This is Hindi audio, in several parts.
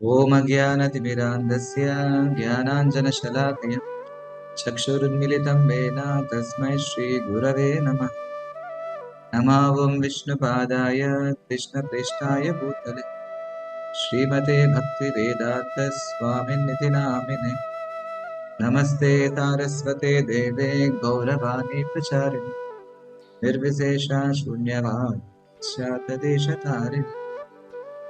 ॐ अज्ञानतिमिरान्धस्य ज्ञानाञ्जनशलाकया चक्षुरुन्मिलितं येन तस्मै श्रीगुरवे नमः। नमः ॐ विष्णुपादाय कृष्णप्रेष्ठाय भूतले श्रीमते भक्तिवेदान्तस्वामिन्निति नामिने। नमस्ते तारस्वते देवे गौरवाणी प्रचारिणे निर्विशेषा शून्यवाद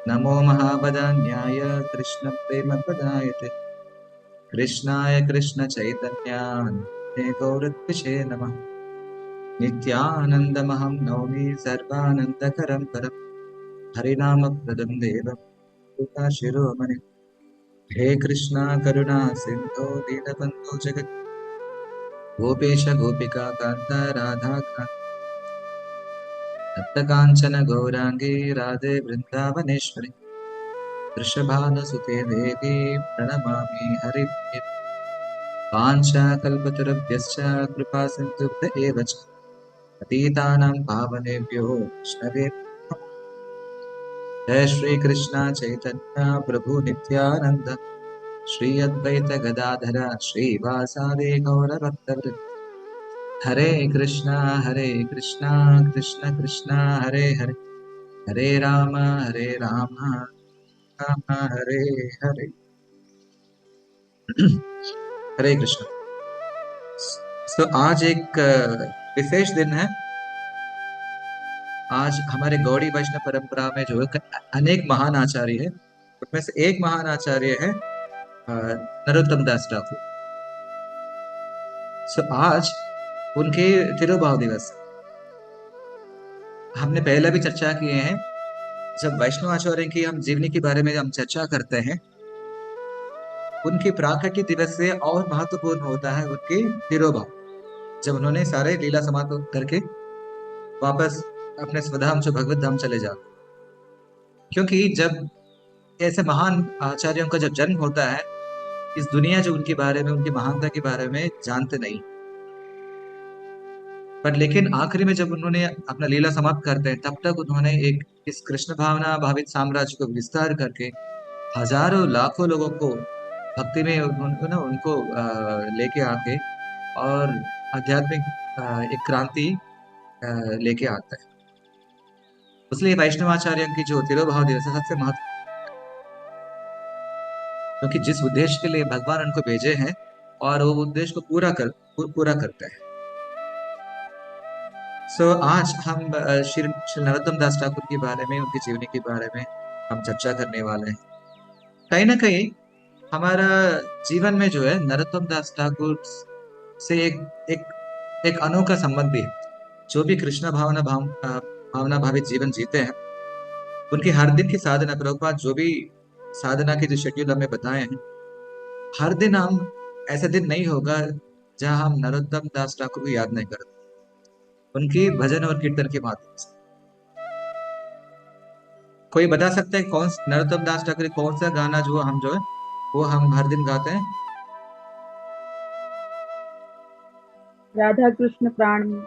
नमो महावदान्याय कृष्णप्रेमप्रदायते कृष्णाय कृष्णचैतन्याय गौरत्विषे नमः। नित्यानन्दमहं नौमि सर्वानन्दकरं परं हरिनामप्रदं देवं शिरोमणि। हे कृष्णा करुणा सिन्धो दीनबन्धो जगत् गोपेश गोपिका कान्त राधा तप्तकाञ्चन गौराङ्गी राधे वृन्दावनेश्वरि वृषभानुसुते देवी प्रणमामि हरिप्रिये। वाञ्छाकल्पतरुभ्यश्च कृपा सिन्धुभ्य एव च पतितानां पावनेभ्यो वैष्णवेभ्यो नमः। जय श्री कृष्ण चैतन्य प्रभु नित्यानंद श्री अद्वैत गदाधर श्रीवासादि गौरभक्तवृंद। हरे कृष्णा कृष्ण कृष्ण हरे हरे हरे राम राम हरे हरे। हरे कृष्ण। आज एक विशेष दिन है। आज हमारे गौड़ी वैष्णव परंपरा में जो है अनेक महान आचार्य है, उनमें से एक महान आचार्य है नरोत्तम दास ठाकुर। आज उनके तिरुभाव दिवस हमने पहले भी चर्चा किए हैं। जब वैष्णव आचार्य की हम जीवनी के बारे में हम चर्चा करते हैं, उनकी प्राकट्य दिवस से और महत्वपूर्ण होता है उनके तिरुभाव, जब उन्होंने सारे लीला समाप्त करके वापस अपने स्वधाम जो भगवत धाम चले जाते। क्योंकि जब ऐसे महान आचार्यों का जब जन्म होता है, इस दुनिया जो उनके बारे में, उनकी महानता के बारे में जानते नहीं, पर लेकिन आखिरी में जब उन्होंने अपना लीला समाप्त करते हैं, तब तक उन्होंने एक इस कृष्ण भावना भावित साम्राज्य को विस्तार करके हजारों लाखों लोगों को भक्ति में उनको लेके आके और आध्यात्मिक एक क्रांति लेके आता है। इसलिए वैष्णवाचार्य की जो तिरुभाव दिवस है सबसे महत्व, क्योंकि जिस उद्देश्य के लिए भगवान उनको भेजे हैं और वो उद्देश्य को पूरा करते हैं। आज हम श्री नरोत्तम दास ठाकुर के बारे में, उनकी जीवनी के बारे में हम चर्चा करने वाले हैं। कहीं ना कहीं हमारा जीवन में जो है नरोत्तम दास ठाकुर से एक अनोखा संबंध भी है। जो भी कृष्ण भावना भावित जीवन जीते हैं, उनकी हर दिन की साधना, प्रभुपाद जो भी साधना के जो शेड्यूल हमें बताए हैं, हर दिन हम ऐसा दिन नहीं होगा जहां हम नरोत्तम दास ठाकुर को याद नहीं करते, उनकी भजन और कीर्तन के माध्यम से। कोई बता सकता है कौन नरोत्तम दास ठाकुर कौन सा गाना जो है वो हम हर दिन गाते हैं? राधा कृष्ण प्राण में।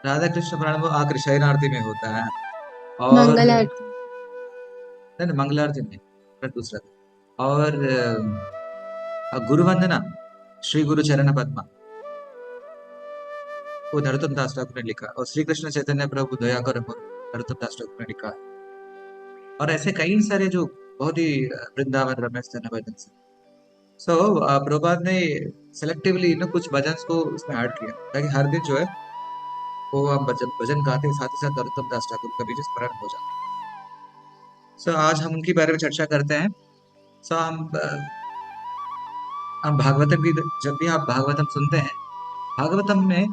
राधा कृष्ण प्राण वो आखिरी शयनार्थी में होता है। और मंगल आरती। नहीं, मंगलारती में पर दूसरा। और गुरु वंदना, श्री गुरु चरण पद्मा, वो नरोत्तम दास ठाकुर ने लिखा। और श्री कृष्ण चैतन्य प्रभु दया कर नरोत्तम दास ठाकुर ने लिखा है। और ऐसे कई सारे जो बहुत ही वृंदावन रमेश चंद्र भजन से। प्रभुपाद ने सेलेक्टिवली कुछ भजन को उसमें ऐड किया, ताकि हर दिन जो है वो हम भजन गाते हैं, साथ ही साथ नरोत्तम दास ठाकुर का भी स्मरण हो जाता है। आज हम उनके बारे में चर्चा करते हैं। हम भागवतम की, जब भी आप भागवतम सुनते हैं, भागवतम में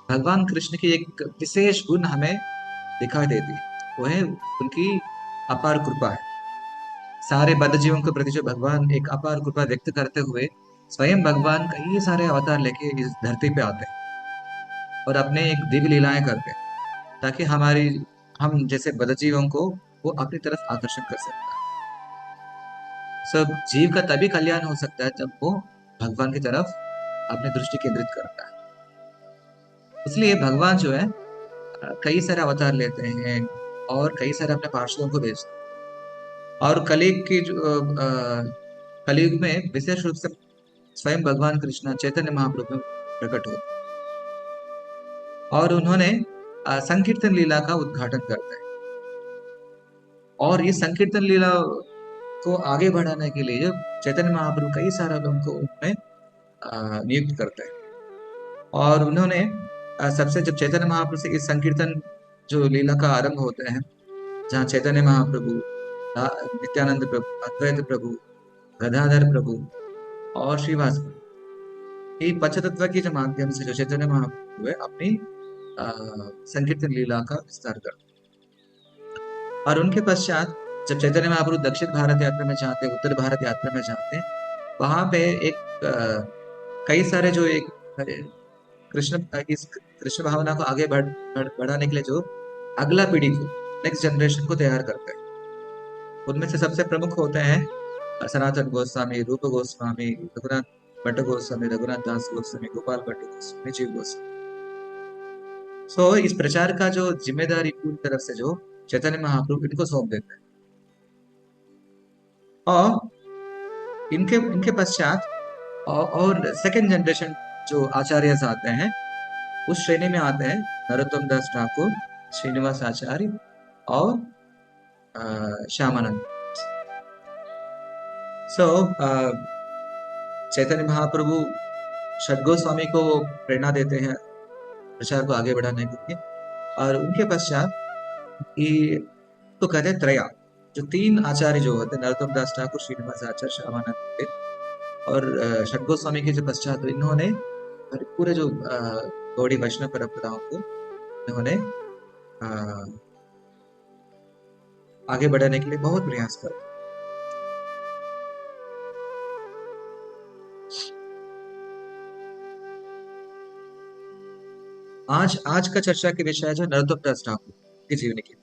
भगवान कृष्ण की एक विशेष गुण हमें दिखाई देती है, वो है उनकी अपार कृपा है। सारे बद्ध जीवों के प्रति जो भगवान एक अपार कृपा व्यक्त करते हुए स्वयं भगवान कई सारे अवतार लेके इस धरती पे आते हैं और अपने एक दिव्य लीलाएं करते हैं, ताकि हम जैसे बद्ध जीवों को वो अपनी तरफ आकर्षण कर सकता है। सब जीव का तभी कल्याण हो सकता है जब वो भगवान की तरफ अपनी दृष्टि केंद्रित करता है। इसलिए भगवान जो है कई सारे अवतार लेते हैं और कई सारे अपने पार्षदों को भेजते हैं। और कलयुग की कलयुग में विशेष रूप से स्वयं भगवान कृष्ण चैतन्य महाप्रभु में प्रकट होते हैं। और उन्होंने संकीर्तन लीला का उद्घाटन करते हैं। और इस संकीर्तन लीला को आगे बढ़ाने के लिए चैतन्य महाप्रभु कई सारे लोगों को उनमें नियुक्त करते हैं। और उन्होंने सबसे जब चैतन्य महाप्रभु से इस संकीर्तन जो लीला का आरंभ होते हैं, जहाँ चैतन्य महाप्रभु, नित्यानंद प्रभु, अद्वैत प्रभु, गदाधर प्रभु और श्रीवास प्रभु, ये पंचतत्व के जो माध्यम से जो चैतन्य महाप्रभु है अपनी संकीर्तन लीला का विस्तार करते हैं। और उनके पश्चात जब चैतन्य महाप्रभु दक्षिण भारत यात्रा में जाते हैं, उत्तर भारत यात्रा में जाते हैं, वहां पे एक कई सारे जो एक कृष्ण इस कृष्ण भावना को आगे बढ़ाने के लिए जो अगला पीढ़ी को, नेक्स्ट जनरेशन को तैयार करते हैं। उनमें से सबसे प्रमुख होते हैं सनातन गोस्वामी, रूप गोस्वामी, रघुनाथ भट्ट गोस्वामी, रघुनाथ दास गोस्वामी, गोपाल भट्ट गोस्वामी, जीव गोस्वामी। सो इस प्रचार का जो जिम्मेदारी पूरी तरफ से जो चैतन्य महाप्रभु इनको सौंप देते हैं। और इनके इनके पश्चात और सेकंड जनरेशन जो आचार्य आते हैं, उस श्रेणी में आते हैं नरोत्तम दास ठाकुर, श्रीनिवास आचार्य और श्यामानंद। सो चैतन्य महाप्रभु षड गोस्वामी को प्रेरणा देते हैं प्रचार को आगे बढ़ाने के लिए। और उनके पश्चात ये तो कहते हैं त्रया, जो तीन आचार्य जो होते हैं, नरोत्तम दास ठाकुर, श्रीनिवास आचार्य, श्यामानंद और षड गोस्वामी के जो पश्चात, तो इन्होंने पूरे जो गौड़ी वैष्णव परंपराओं को इन्होंने आगे बढ़ाने के लिए बहुत प्रयास कर। आज का चर्चा के विषय जो नरोत्तम दास ठाकुर की जीवनी की।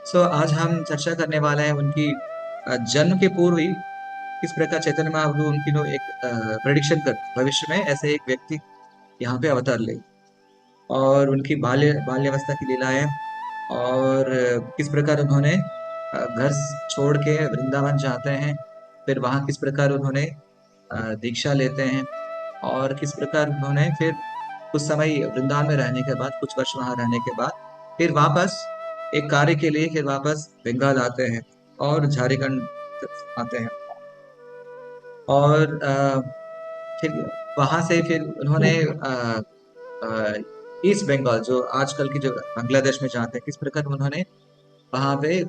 सो आज हम चर्चा करने वाले हैं उनकी जन्म के पूर्व ही किस प्रकार चैतन्य महाप्रभु उनकी एक प्रेडिक्शन कर भविष्य में ऐसे एक व्यक्ति यहाँ पे अवतार ले, और उनकी बाल्यावस्था की लीलाएं, और किस प्रकार उन्होंने घर छोड़ के वृंदावन जाते हैं, फिर वहाँ किस प्रकार उन्होंने दीक्षा लेते हैं, और किस प्रकार उन्होंने फिर कुछ समय वृंदावन में रहने के बाद, कुछ वर्ष वहां रहने के बाद, फिर वापस एक कार्य के लिए फिर वापस बंगाल आते हैं और झारखंड आते हैं। और फिर वहां से फिर उन्होंने ईस्ट बंगाल जो आजकल की जो बांग्लादेश में जाते हैं, किस प्रकार उन्होंने वहां पे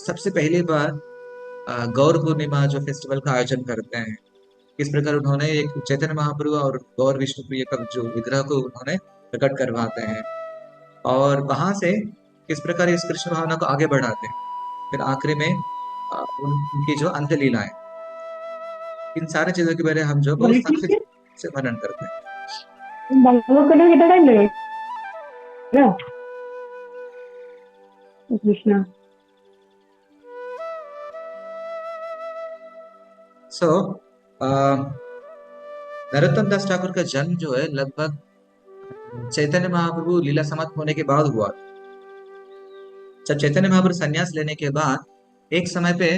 सबसे पहली बार गौर पूर्णिमा जो फेस्टिवल का आयोजन करते हैं, किस प्रकार उन्होंने एक चैतन्य महाप्रभु और गौर विष्णुप्रिय का जो विग्रह को उन्होंने प्रकट करवाते हैं, और वहां से किस प्रकार इस कृष्ण भावना को आगे बढ़ाते हैं, फिर आखिरी में उनकी जो अंत्य लीलाएं, इन सारी चीजों के बारे में हम जो बहुत संक्षिप्त से वर्णन करते हैं। कृष्णा। सो नरोत्तम दास ठाकुर का जन्म जो है लगभग चैतन्य महाप्रभु लीला समाप्त होने के बाद हुआ। जब चैतन्य महाप्रभु संन्यास लेने के बाद एक समय पे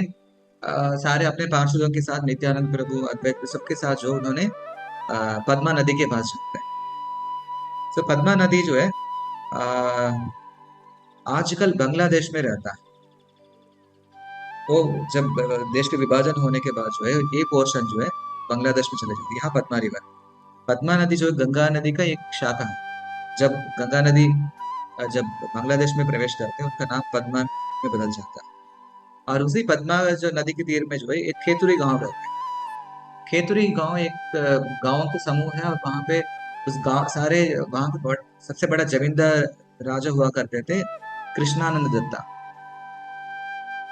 सारे अपने पार्षदों के साथ, नित्यानंद प्रभु, अद्वैत सबके साथ जो उन्होंने पद्मा नदी के पास जाते हैं। तो पद्मा नदी जो है आजकल बांग्लादेश में रहता है। वो जब देश के विभाजन होने के बाद जो है ये पोर्शन जो है बांग्लादेश में चले जाती है। यहाँ पद्मा रिवर, पद्मा नदी जो गंगा नदी का एक शाखा है। जब गंगा नदी जब बांग्लादेश में प्रवेश करते हैं, उनका नाम पद्मा में बदल जाता है। और उसी पद्मा जो नदी के तीर में जो है एक खेतुरी गांव रहता है। खेतुरी गांव एक गांवों का समूह है, और वहां पे उस गांव सारे वहां पे सबसे बड़ा जमींदार राजा हुआ करते थे कृष्णानंद दत्ता।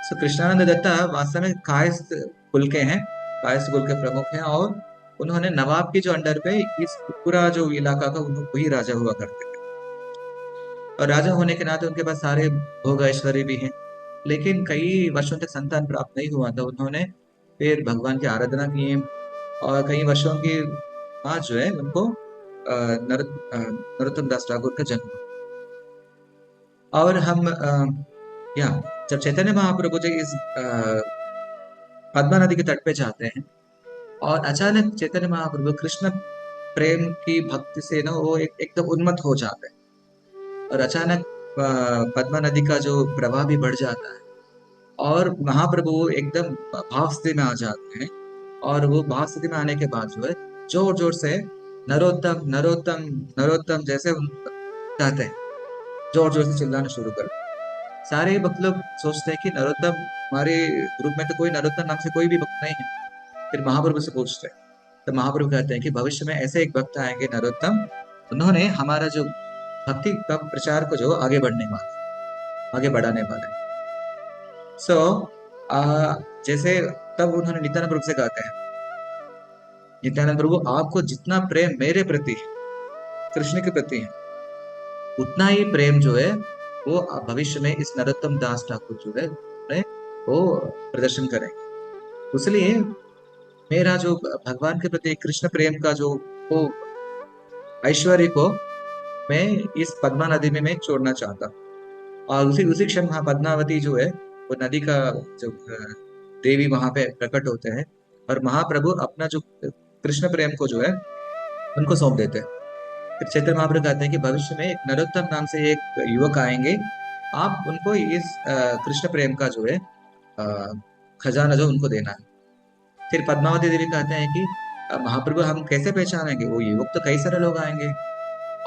सो कृष्णानंद दत्ता वास्तव में कायस्थ कुल के हैं, कायस्थ कुल के प्रमुख हैं, और उन्होंने नवाब की जो अंडर पे इस पूरा जो इलाका का वही राजा हुआ करते थे। और राजा होने के नाते उनके पास सारे भोग ऐश्वर्य भी हैं, लेकिन कई वर्षों तक संतान प्राप्त नहीं हुआ था। उन्होंने फिर भगवान की आराधना की, और कई वर्षों के बाद जो है उनको नरोत्तम दास ठाकुर का जन्म। और हम या जब चैतन्य महाप्रभु जी इस पद्मा नदी के तट पे जाते हैं और अचानक चैतन्य महाप्रभु कृष्ण प्रेम की भक्ति से ना वो एकदम उन्मत्त हो जाते हैं और अचानक पद्मा नदी का जो प्रवाह भी बढ़ जाता है और महाप्रभु एकदम भाव स्थिति में आ जाते हैं। और वो भाव स्थिति में आने के बाद जो है जोर जोर से नरोत्तम नरोत्तम नरोत्तम जैसे कहते हैं, जोर जोर से चिल्लाना शुरू कर। सारे भक्त लोग सोचते हैं कि नरोत्तम, हमारे ग्रुप में तो कोई नरोत्तम नाम से कोई भी भक्त नहीं है। फिर महाप्रभु से पूछते हैं तो महाप्रभु कहते हैं कि भविष्य में ऐसे एक भक्त आएंगे नरोत्तम, उन्होंने हमारा जो भक्ति का प्रचार को जो आगे बढ़ने वाला, आगे बढ़ाने वाला है। सो जैसे तब उन्होंने नित्यानंद प्रभु से कहते हैं, नित्यानंद प्रभु आपको जितना प्रेम मेरे प्रति है, कृष्ण के प्रति है, उतना ही प्रेम जो है वो भविष्य में इस नरोत्तम दास ठाकुर जो है वो प्रदर्शन करेंगे। इसलिए मेरा जो भगवान के प्रति कृष्ण प्रेम का जो वो ऐश्वर्य को मैं इस पद्मा नदी में मैं छोड़ना चाहता हूँ। और उसी उसी क्षण वहाँ पद्मावती जो है वो नदी का जो देवी वहां पे प्रकट होते हैं और महाप्रभु अपना जो कृष्ण प्रेम को जो है उनको सौंप देते हैं। फिर चैतन्य महाप्रभु कहते हैं कि भविष्य में एक नरोत्तम नाम से एक युवक आएंगे, आप उनको इस कृष्ण प्रेम का जो है खजाना जो उनको देना है। फिर पद्मावती देवी कहते हैं कि महाप्रभु हम कैसे पहचानेंगे, वो युवक तो कई सारे लोग आएंगे।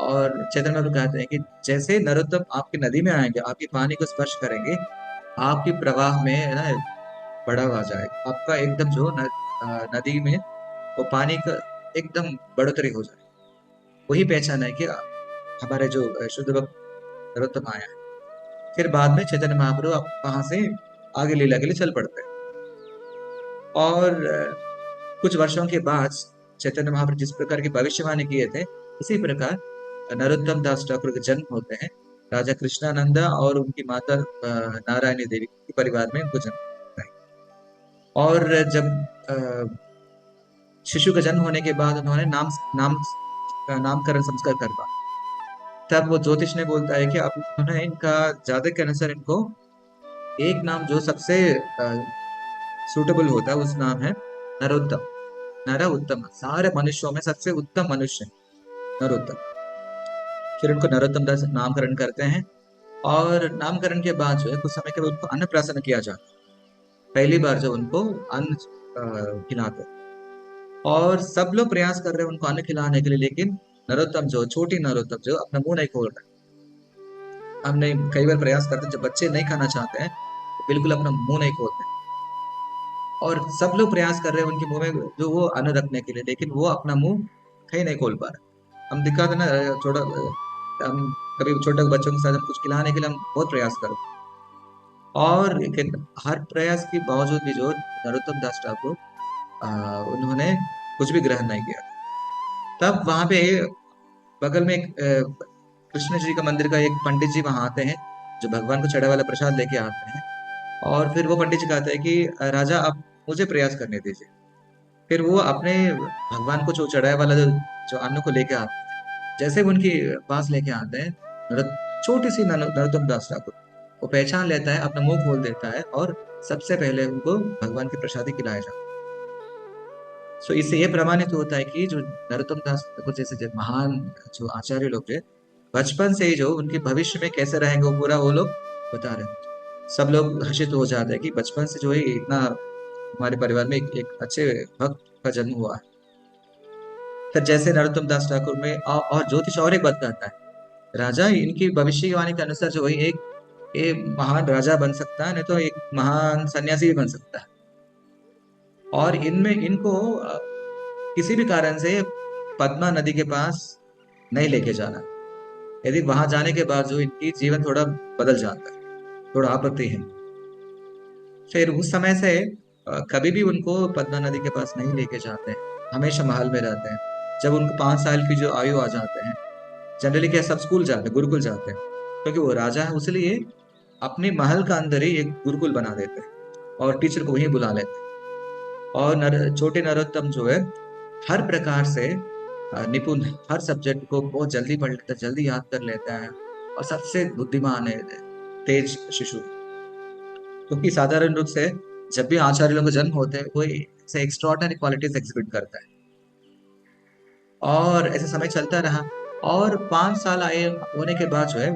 और चैतन्य महाप्रभु कहते हैं कि जैसे नरोत्तम आपकी नदी में आएंगे, आपकी पानी को स्पर्श करेंगे, आपकी प्रवाह में है ना बढ़ाव आ जाएगा, आपका एकदम जो नदी में वो पानी का एकदम बढ़ोतरी हो जाए। वही पहचान है कि हमारे जो शुद्ध भक्त नरोत्तम आया है। फिर बाद में चैतन्य महाप्रभु वहां से आगे लीला के लिए चल पड़ते हैं। और कुछ वर्षों के बाद चैतन्य महाप्रभु जिस प्रकार की भविष्यवाणी किए थे उसी प्रकार नरोत्तम दास ठाकुर के जन्म होते हैं। राजा कृष्णानंदा और उनकी माता नारायणी देवी के परिवार में उनको जन्म होता है। और जब शिशु का जन्म होने के बाद उन्होंने नामकरण संस्कार करवा, तब वो ज्योतिष ने बोलता है कि अब उन्होंने इनका जातक के अनुसार इनको एक नाम जो सबसे सूटेबल होता है उस नाम है नरोत्तम। नर उत्तम, सारे मनुष्यों में सबसे उत्तम मनुष्य नरोत्तम। फिर उनको नरोत्तम दास नामकरण करते हैं और नामकरण के बाद जो है कुछ समय के बाद उनको अन्नप्राशन किया जाता है। पहली बार जो उनको अन्न खिलाते और सब लोग प्रयास कर रहे हैं उनको अन्न खिलाने के लिए, लेकिन नरोत्तम जो छोटी नरोत्तम जो अपना मुंह नहीं खोल रहे। हमने कई बार प्रयास करते जब बच्चे नहीं खाना चाहते हैं तो बिल्कुल अपना मुंह नहीं खोलते और सब लोग प्रयास कर रहे हैं उनके मुंह में जो वो अन्न रखने के लिए, लेकिन वो अपना मुंह कहीं नहीं खोल पा रहे। हम दिखाते ना छोटा, हम कभी छोटे बच्चों के साथ हम कुछ खिलाने के लिए हम बहुत प्रयास करते और लेकिन हर प्रयास के बावजूद भी जो नरोत्तम दास ठाकुर उन्होंने कुछ भी ग्रहण नहीं किया। तब वहां पे बगल में एक कृष्ण जी का मंदिर का एक पंडित जी वहां आते हैं जो भगवान को चढ़ा वाला प्रसाद लेके आते हैं। और फिर वो पंडित जी कहते हैं कि राजा आप मुझे प्रयास करने दीजिए। फिर वो अपने भगवान को जो चढ़ाया वाला जो अन्न को लेके आते हैं, जैसे वो उनके पास लेके आते हैं छोटी सी नरोत्तम दास ठाकुर, वो पहचान लेता है, अपना मुंह खोल देता है और सबसे पहले उनको भगवान की प्रसादी खिलाया जाता है। सो इससे ये प्रमाणित होता है कि जो नरोत्तम दास ठाकुर जैसे महान जो आचार्य लोग थे, बचपन से ही जो उनके भविष्य में कैसे रहेंगे वो पूरा वो लोग बता रहे हैं। सब लोग हर्षित हो जाते हैं कि बचपन से जो है इतना हमारे परिवार में एक अच्छे भक्त का जन्म हुआ है। फिर जैसे नरोत्तम दास ठाकुर में और ज्योतिष और एक बात कहता है, राजा इनकी भविष्यवाणी के अनुसार जो है एक महान राजा बन सकता है, नहीं तो एक महान सन्यासी भी बन सकता है। और इनमें इनको किसी भी कारण से पद्मा नदी के पास नहीं लेके जाना। यदि वहां जाने के बाद जो इनकी जीवन थोड़ा बदल जाता है, थोड़ा आपत्ति है। फिर उस समय से कभी भी उनको पद्मा नदी के पास नहीं लेके जाते हैं, हमेशा महल में रहते हैं। जब उनको 5 साल की जो आयु आ जाते हैं, जनरली क्या सब स्कूल जाते हैं, गुरुकुल जाते हैं, क्योंकि वो राजा है इसलिए अपने महल का अंदर ही एक गुरुकुल बना देते हैं और टीचर को वहीं बुला लेते हैं। और छोटे नरोत्तम जो है हर प्रकार से निपुण, हर सब्जेक्ट को बहुत जल्दी पढ़ लेता है, जल्दी याद कर लेता है और सबसे बुद्धिमान है, तेज शिशु। क्योंकि साधारण रूप से जब भी आचार्यों का जन्म होते हैं वो ऐसे एक्स्ट्रॉर्डनरी क्वालिटीज एग्जिबिट करता है। और ऐसे समय चलता रहा। और 5 साल आए होने के बाद जो है,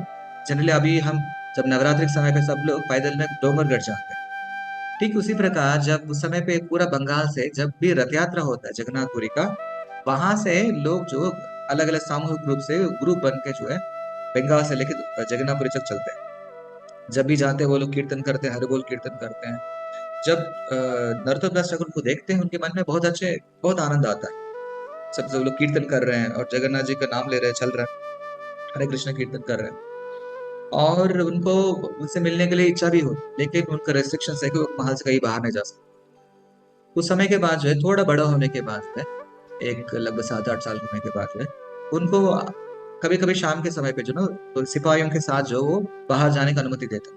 जनरली अभी हम जब नवरात्रि के समय पे सब लोग पैदल में डोंगरगढ़ जाते हैं, ठीक उसी प्रकार जब उस समय पे पूरा बंगाल से जब भी रथ यात्रा होता है जगन्नाथपुरी का, वहां से लोग जो अलग अलग सामूहिक रूप से ग्रुप बन के जो है बंगाल से लेके जगन्नाथपुरी तक चलते हैं। जब भी जाते हैं वो लोग कीर्तन करते हैं, हरि बोल कीर्तन करते हैं। जब नरोत्तम दास ठाकुर को देखते हैं उनके मन में बहुत आनंद आता है। सब लोग कीर्तन कर रहे हैं और जगन्नाथ जी का नाम ले रहे हैं, चल रहे हैं, हरे कृष्ण कीर्तन कर रहे हैं। और उनको उनसे मिलने के लिए इच्छा भी हो, लेकिन उनका रेस्ट्रिक्शन है कि वो महल से कहीं बाहर नहीं जा सकते। कुछ समय के बाद जो है, थोड़ा बड़ा होने के बाद जो है, एक लगभग 7-8 साल होने के बाद जो है, उनको कभी कभी शाम के समय पे जो ना तो सिपाहियों के साथ जो वो बाहर जाने की अनुमति देते हैं।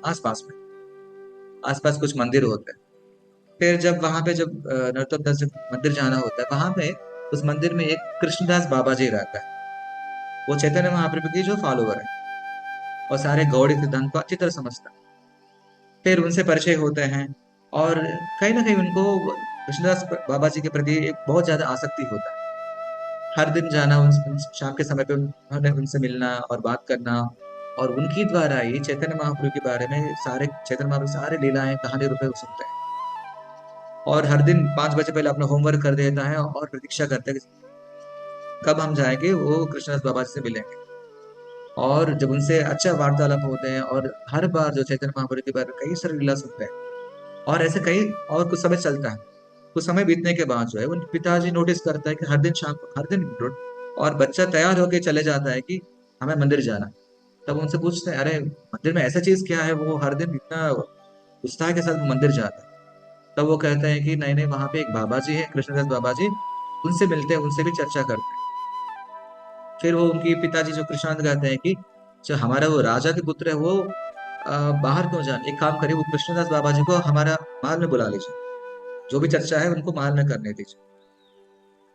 आसपास कुछ मंदिर होते हैं। फिर जब वहां पे जब नरोत्तम दास जब मंदिर जाना होता है, वहां पे उस मंदिर में एक कृष्णदास बाबा जी रहता है। वो चैतन्य महाप्रभु की जो फॉलोवर है और सारे गौड़ी सिद्धांत को अच्छी तरह समझता है। फिर उनसे परिचय होते हैं और कहीं ना कहीं उनको कृष्णदास बाबा जी के प्रति एक बहुत ज्यादा आसक्ति होता है। हर दिन जाना, शाम के समय पे उन्हें उनसे मिलना और बात करना। और उनकी द्वारा ही चैतन्य महाप्रभु के बारे में सारे चैतन्य महाप्रभु सारे लीलाएं कहानी रूप में सुनते हैं। और हर दिन 5 बजे पहले अपना होमवर्क कर देता है और प्रतीक्षा करता है कि कब हम जाएंगे वो कृष्णदास बाबा जी से मिलेंगे। और जब उनसे अच्छा वार्तालाप होते हैं और हर बार जो चैतन्य महाप्रभु के बारे में कई सारी लीला सुनते हैं। और ऐसे कई और कुछ समय चलता है। कुछ समय बीतने के बाद जो है उनके पिताजी नोटिस करता है कि हर दिन शाम को हर दिन और बच्चा तैयार होके चले जाता है कि हमें मंदिर जाना है। तब उनसे पूछते हैं, अरे मंदिर में ऐसा चीज क्या है वो हर दिन इतना उत्साह के साथ मंदिर जाता है? तब वो कहते हैं कि नहीं नहीं, वहां पे एक बाबा जी है, कृष्णदास बाबा जी, उनसे मिलते हैं, उनसे भी चर्चा करते हैं। फिर वो उनके पिताजी जो कृष्णानंद कहते हैं कि जो हमारा वो राजा के पुत्र है वो बाहर क्यों जाए, एक काम करिए वो कृष्णदास बाबा जी को हमारा महल में बुला लीजिए, जो भी चर्चा है उनको महल में करने दीजिए।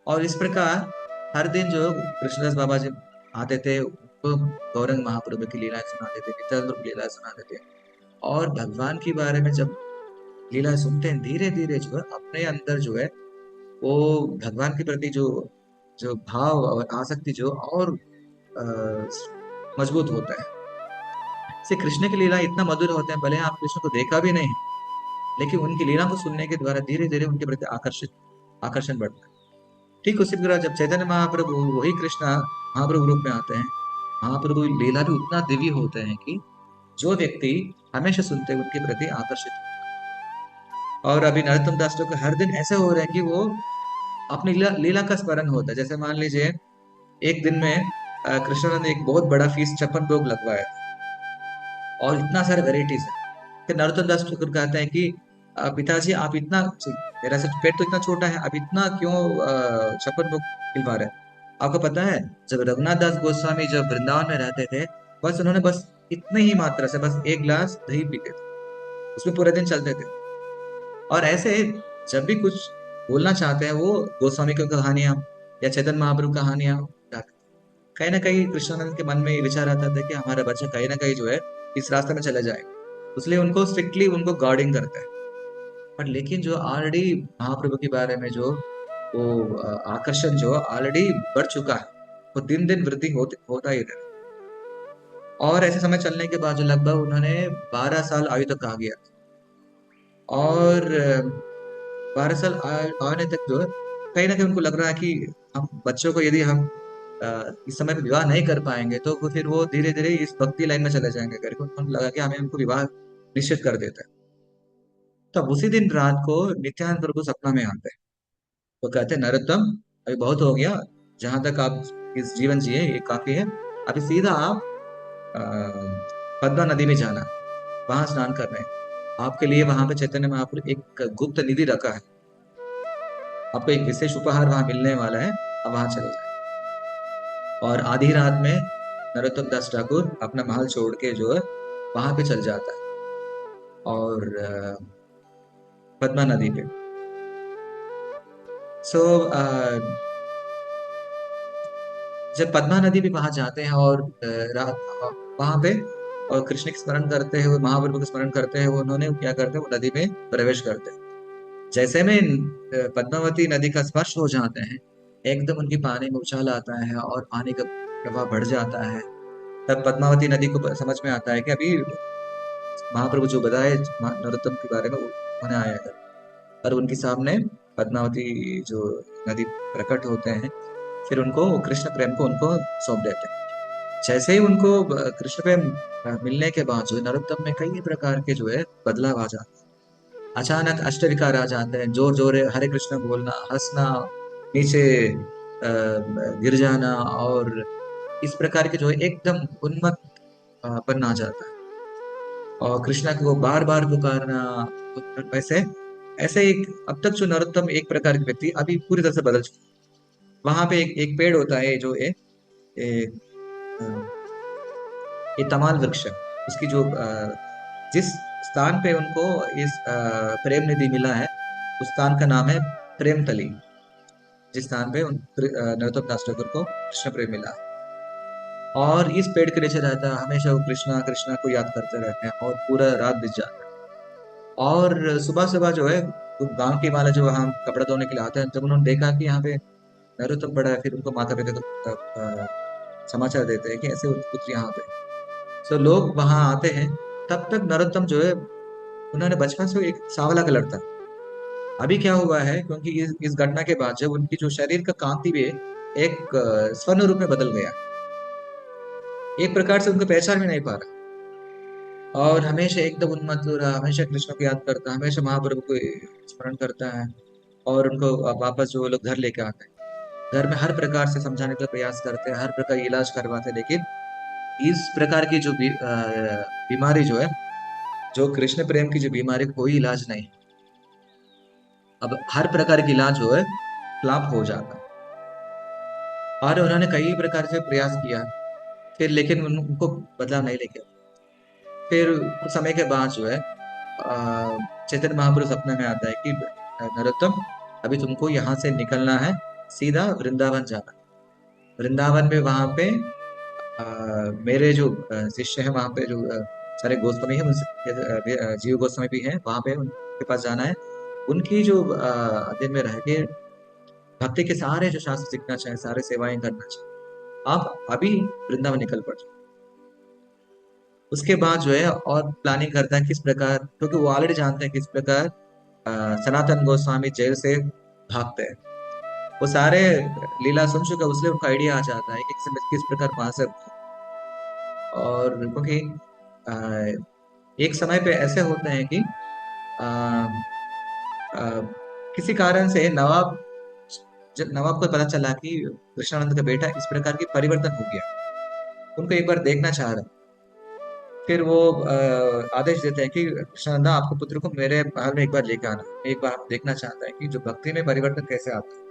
और इस प्रकार हर दिन जो कृष्णदास बाबा जी आते थे, उनको गौरंग महाप्रभु की लीलाएं सुनाते थे, नित्यानंद की लीलाएं सुनाते थे। और भगवान के बारे में जब लीला सुनते हैं, धीरे धीरे जो है अपने अंदर जो है वो भगवान के प्रति जो जो भाव और आसक्ति जो और अ, मजबूत होता है। से कृष्ण की लीला इतना मधुर होते हैं, भले आप कृष्ण को देखा भी नहीं, लेकिन उनकी लीला को सुनने के द्वारा धीरे धीरे उनके प्रति आकर्षण बढ़ता है। ठीक उसी तरह जब चैतन्य महाप्रभु वही कृष्णा महाप्रभु रूप में आते हैं, महाप्रभु लीला भी उतना दिव्य होते हैं कि जो व्यक्ति हमेशा सुनते हैं उनके प्रति आकर्षित होता है। और अभी नरोत्तम दास जी को हर दिन ऐसे हो रहे हैं कि वो अपनी लीला का स्मरण होता है। जैसे मान लीजिए एक दिन में कृष्ण ने एक बहुत बड़ा फीस 56 भोग लगवाया और इतना सारे वेराइटीज है। फिर नरोत्तम दास ठाकुर कहते हैं कि पिताजी आप इतना, मेरा सिर्फ पेट तो इतना छोटा है, आप इतना क्यों 56 भोग खिलवा रहे हैं? आपको पता है जब रघुनाथ दास गोस्वामी जब वृंदावन में रहते थे, बस उन्होंने बस इतनी ही मात्रा से बस एक गिलास दही पीते थे, उसमें पूरे दिन चलते थे। और ऐसे जब भी कुछ बोलना चाहते हैं वो गोस्वामी की कहानियां या चैतन्य महाप्रभु कहानियां गाते थे। कहीं ना कहीं कृष्णानंद के मन में ये विचार आता था कि हमारा बच्चा कहीं ना कहीं जो है इस रास्ते में चला जाएगा, इसलिए उनको स्ट्रिक्टली उनको गार्डिंग करता है। पर लेकिन जो ऑलरेडी महाप्रभु के बारे में जो वो आकर्षण जो ऑलरेडी बढ़ चुका है, वो दिन दिन वृद्धि होता ही रहा। और ऐसे समय चलने के बाद जो लगभग उन्होंने 12 साल आयु तक कहा गया। और 12 साल आने तक जो है कहीं ना कहीं उनको लग रहा है कि हम बच्चों को यदि हम इस समय पे विवाह नहीं कर पाएंगे तो फिर वो धीरे धीरे इस भक्ति लाइन में चले जाएंगे करके उनको लगा कि हमें उनको विवाह निश्चित कर देता है। तब उसी दिन रात को नित्यानंद प्रभु सपना में आते हैं। वो कहते हैं, नरोत्तम अभी बहुत हो गया, जहां तक आप इस जीवन जिए ये काफी है। अभी सीधा आप अ, पद्मा नदी में जाना, वहां स्नान करना है। आपके लिए वहां पे चैतन्य महाप्रभु एक गुप्त निधि रखा है, आपको एक विशेष उपहार वहां मिलने वाला है, आप वहां चले जाए। और आधी रात में नरोत्तम दास ठाकुर अपना महल छोड़ के जो है वहां पे चल जाता है और पद्मा नदी पे। सो जब पद्मा नदी पे वहां जाते हैं और रात वहां पे और कृष्ण के स्मरण करते हुए, महाप्रभु का स्मरण करते हुए उन्होंने क्या करते हैं, वो नदी में प्रवेश करते हैं। जैसे में पद्मावती नदी का स्पर्श हो जाते हैं, एकदम उनकी पानी में उछाल आता है और पानी का प्रवाह बढ़ जाता है। तब पद्मावती नदी को समझ में आता है कि अभी महाप्रभु जो बताए नरोत्तम के बारे में, वो होने आया है। और उनके सामने पद्मावती जो नदी प्रकट होते हैं, फिर उनको कृष्ण प्रेम को उनको सौंप देते हैं। जैसे ही उनको कृष्ण प्रेम मिलने के बाद जो है, नरोत्तम में कई प्रकार के जो है बदलाव आ जाते हैं। अचानक अष्टविकार आ जाते हैं, जोर जोर हरे कृष्ण बोलना, हंसना, नीचे गिर जाना, और इस प्रकार के जो है एकदम उन्मत्त पन आ जाता है। और कृष्णा को बार बार पुकारना, वैसे ऐसे एक, अब तक जो नरोत्तम एक प्रकार के व्यक्ति अभी पूरी तरह से बदल चुके। वहां पे एक पेड़ होता है जो ए, अ, ये तमाल वृक्ष है। उसकी जो जिस स्थान पे उनको इस प्रेम निधि मिला है, उस स्थान का नाम है प्रेमतली। जिस स्थान पे नरोत्तम दास ठाकुर को कृष्ण प्रेम मिला है। और इस पेड़ के नीचे रहता है, हमेशा वो कृष्णा कृष्णा को याद करते रहते हैं, और पूरा रात बीत जाता है। और सुबह सुबह जो है, तो गांव के वाले जो हम कपड़ा धोने के लिए आते हैं, जब उन्होंने देखा कि यहाँ पे नरोत्तम पड़ा है, फिर उनको माता पिता को समाचार देते हैं कि ऐसे उनकी पुत्र यहाँ पे। सो लोग वहां आते हैं। तब तक नरोत्तम जो है, उन्होंने बचपन से वो एक सांवला कलर था। अभी क्या हुआ है, क्योंकि इस घटना के बाद जब उनकी जो शरीर का कांति भी है, एक स्वर्ण रूप में बदल गया। एक प्रकार से उनको पहचान भी नहीं पा रहा, और हमेशा एकदम उन्मत्त हो रहा, हमेशा कृष्ण को याद करता, हमेशा महाप्रभु को स्मरण करता है। और उनको वापस जो वो लोग घर लेके आते हैं, घर में हर प्रकार से समझाने का प्रयास करते हैं, हर प्रकार की इलाज करवाते हैं, लेकिन इस प्रकार की जो बीमारी जो है, जो कृष्ण प्रेम की जो बीमारी, कोई इलाज नहीं। अब हर प्रकार की इलाज जो है फ्लॉप हो जाता है। और उन्होंने कई प्रकार से प्रयास किया, फिर लेकिन उनको बदलाव नहीं लेके। फिर कुछ समय के बाद जो है चैतन्य महाप्रभु सपने में आता है कि नरोत्तम, अभी तुमको यहाँ से निकलना है, सीधा वृंदावन जाना। वृंदावन में वहां पे मेरे जो शिष्य है, वहां पे जो सारे गोस्वामी है, उनसे जीव गोस्वामी भी है, वहां पे उनके पास जाना है। उनकी जो अध्ययन में रह के भक्ति के सारे जो शास्त्र सीखना चाहे, सारे सेवाएं करना चाहे, आप अभी वृंदावन निकल पड़ो। उसके बाद जो है और प्लानिंग करता है किस प्रकार, क्योंकि वो ऑलरेडी जानते हैं किस प्रकार सनातन गोस्वामी जेल से भागते हैं। वो सारे लीला सुन चुका, उसलिए उनको आइडिया आ जाता है कि किस प्रकार वहां से। और क्योंकि एक समय पे ऐसे होते हैं कि आ, आ, किसी कारण से नवाब, जब नवाब को पता चला कि कृष्णानंद का बेटा इस प्रकार की परिवर्तन हो गया, उनको एक बार देखना चाह रहा। फिर वो आदेश देते हैं कि कृष्णानंदा, आपके पुत्र को मेरे महल में एक बार लेके आना, एक बार देखना चाहता है कि जो भक्ति में परिवर्तन कैसे आता है।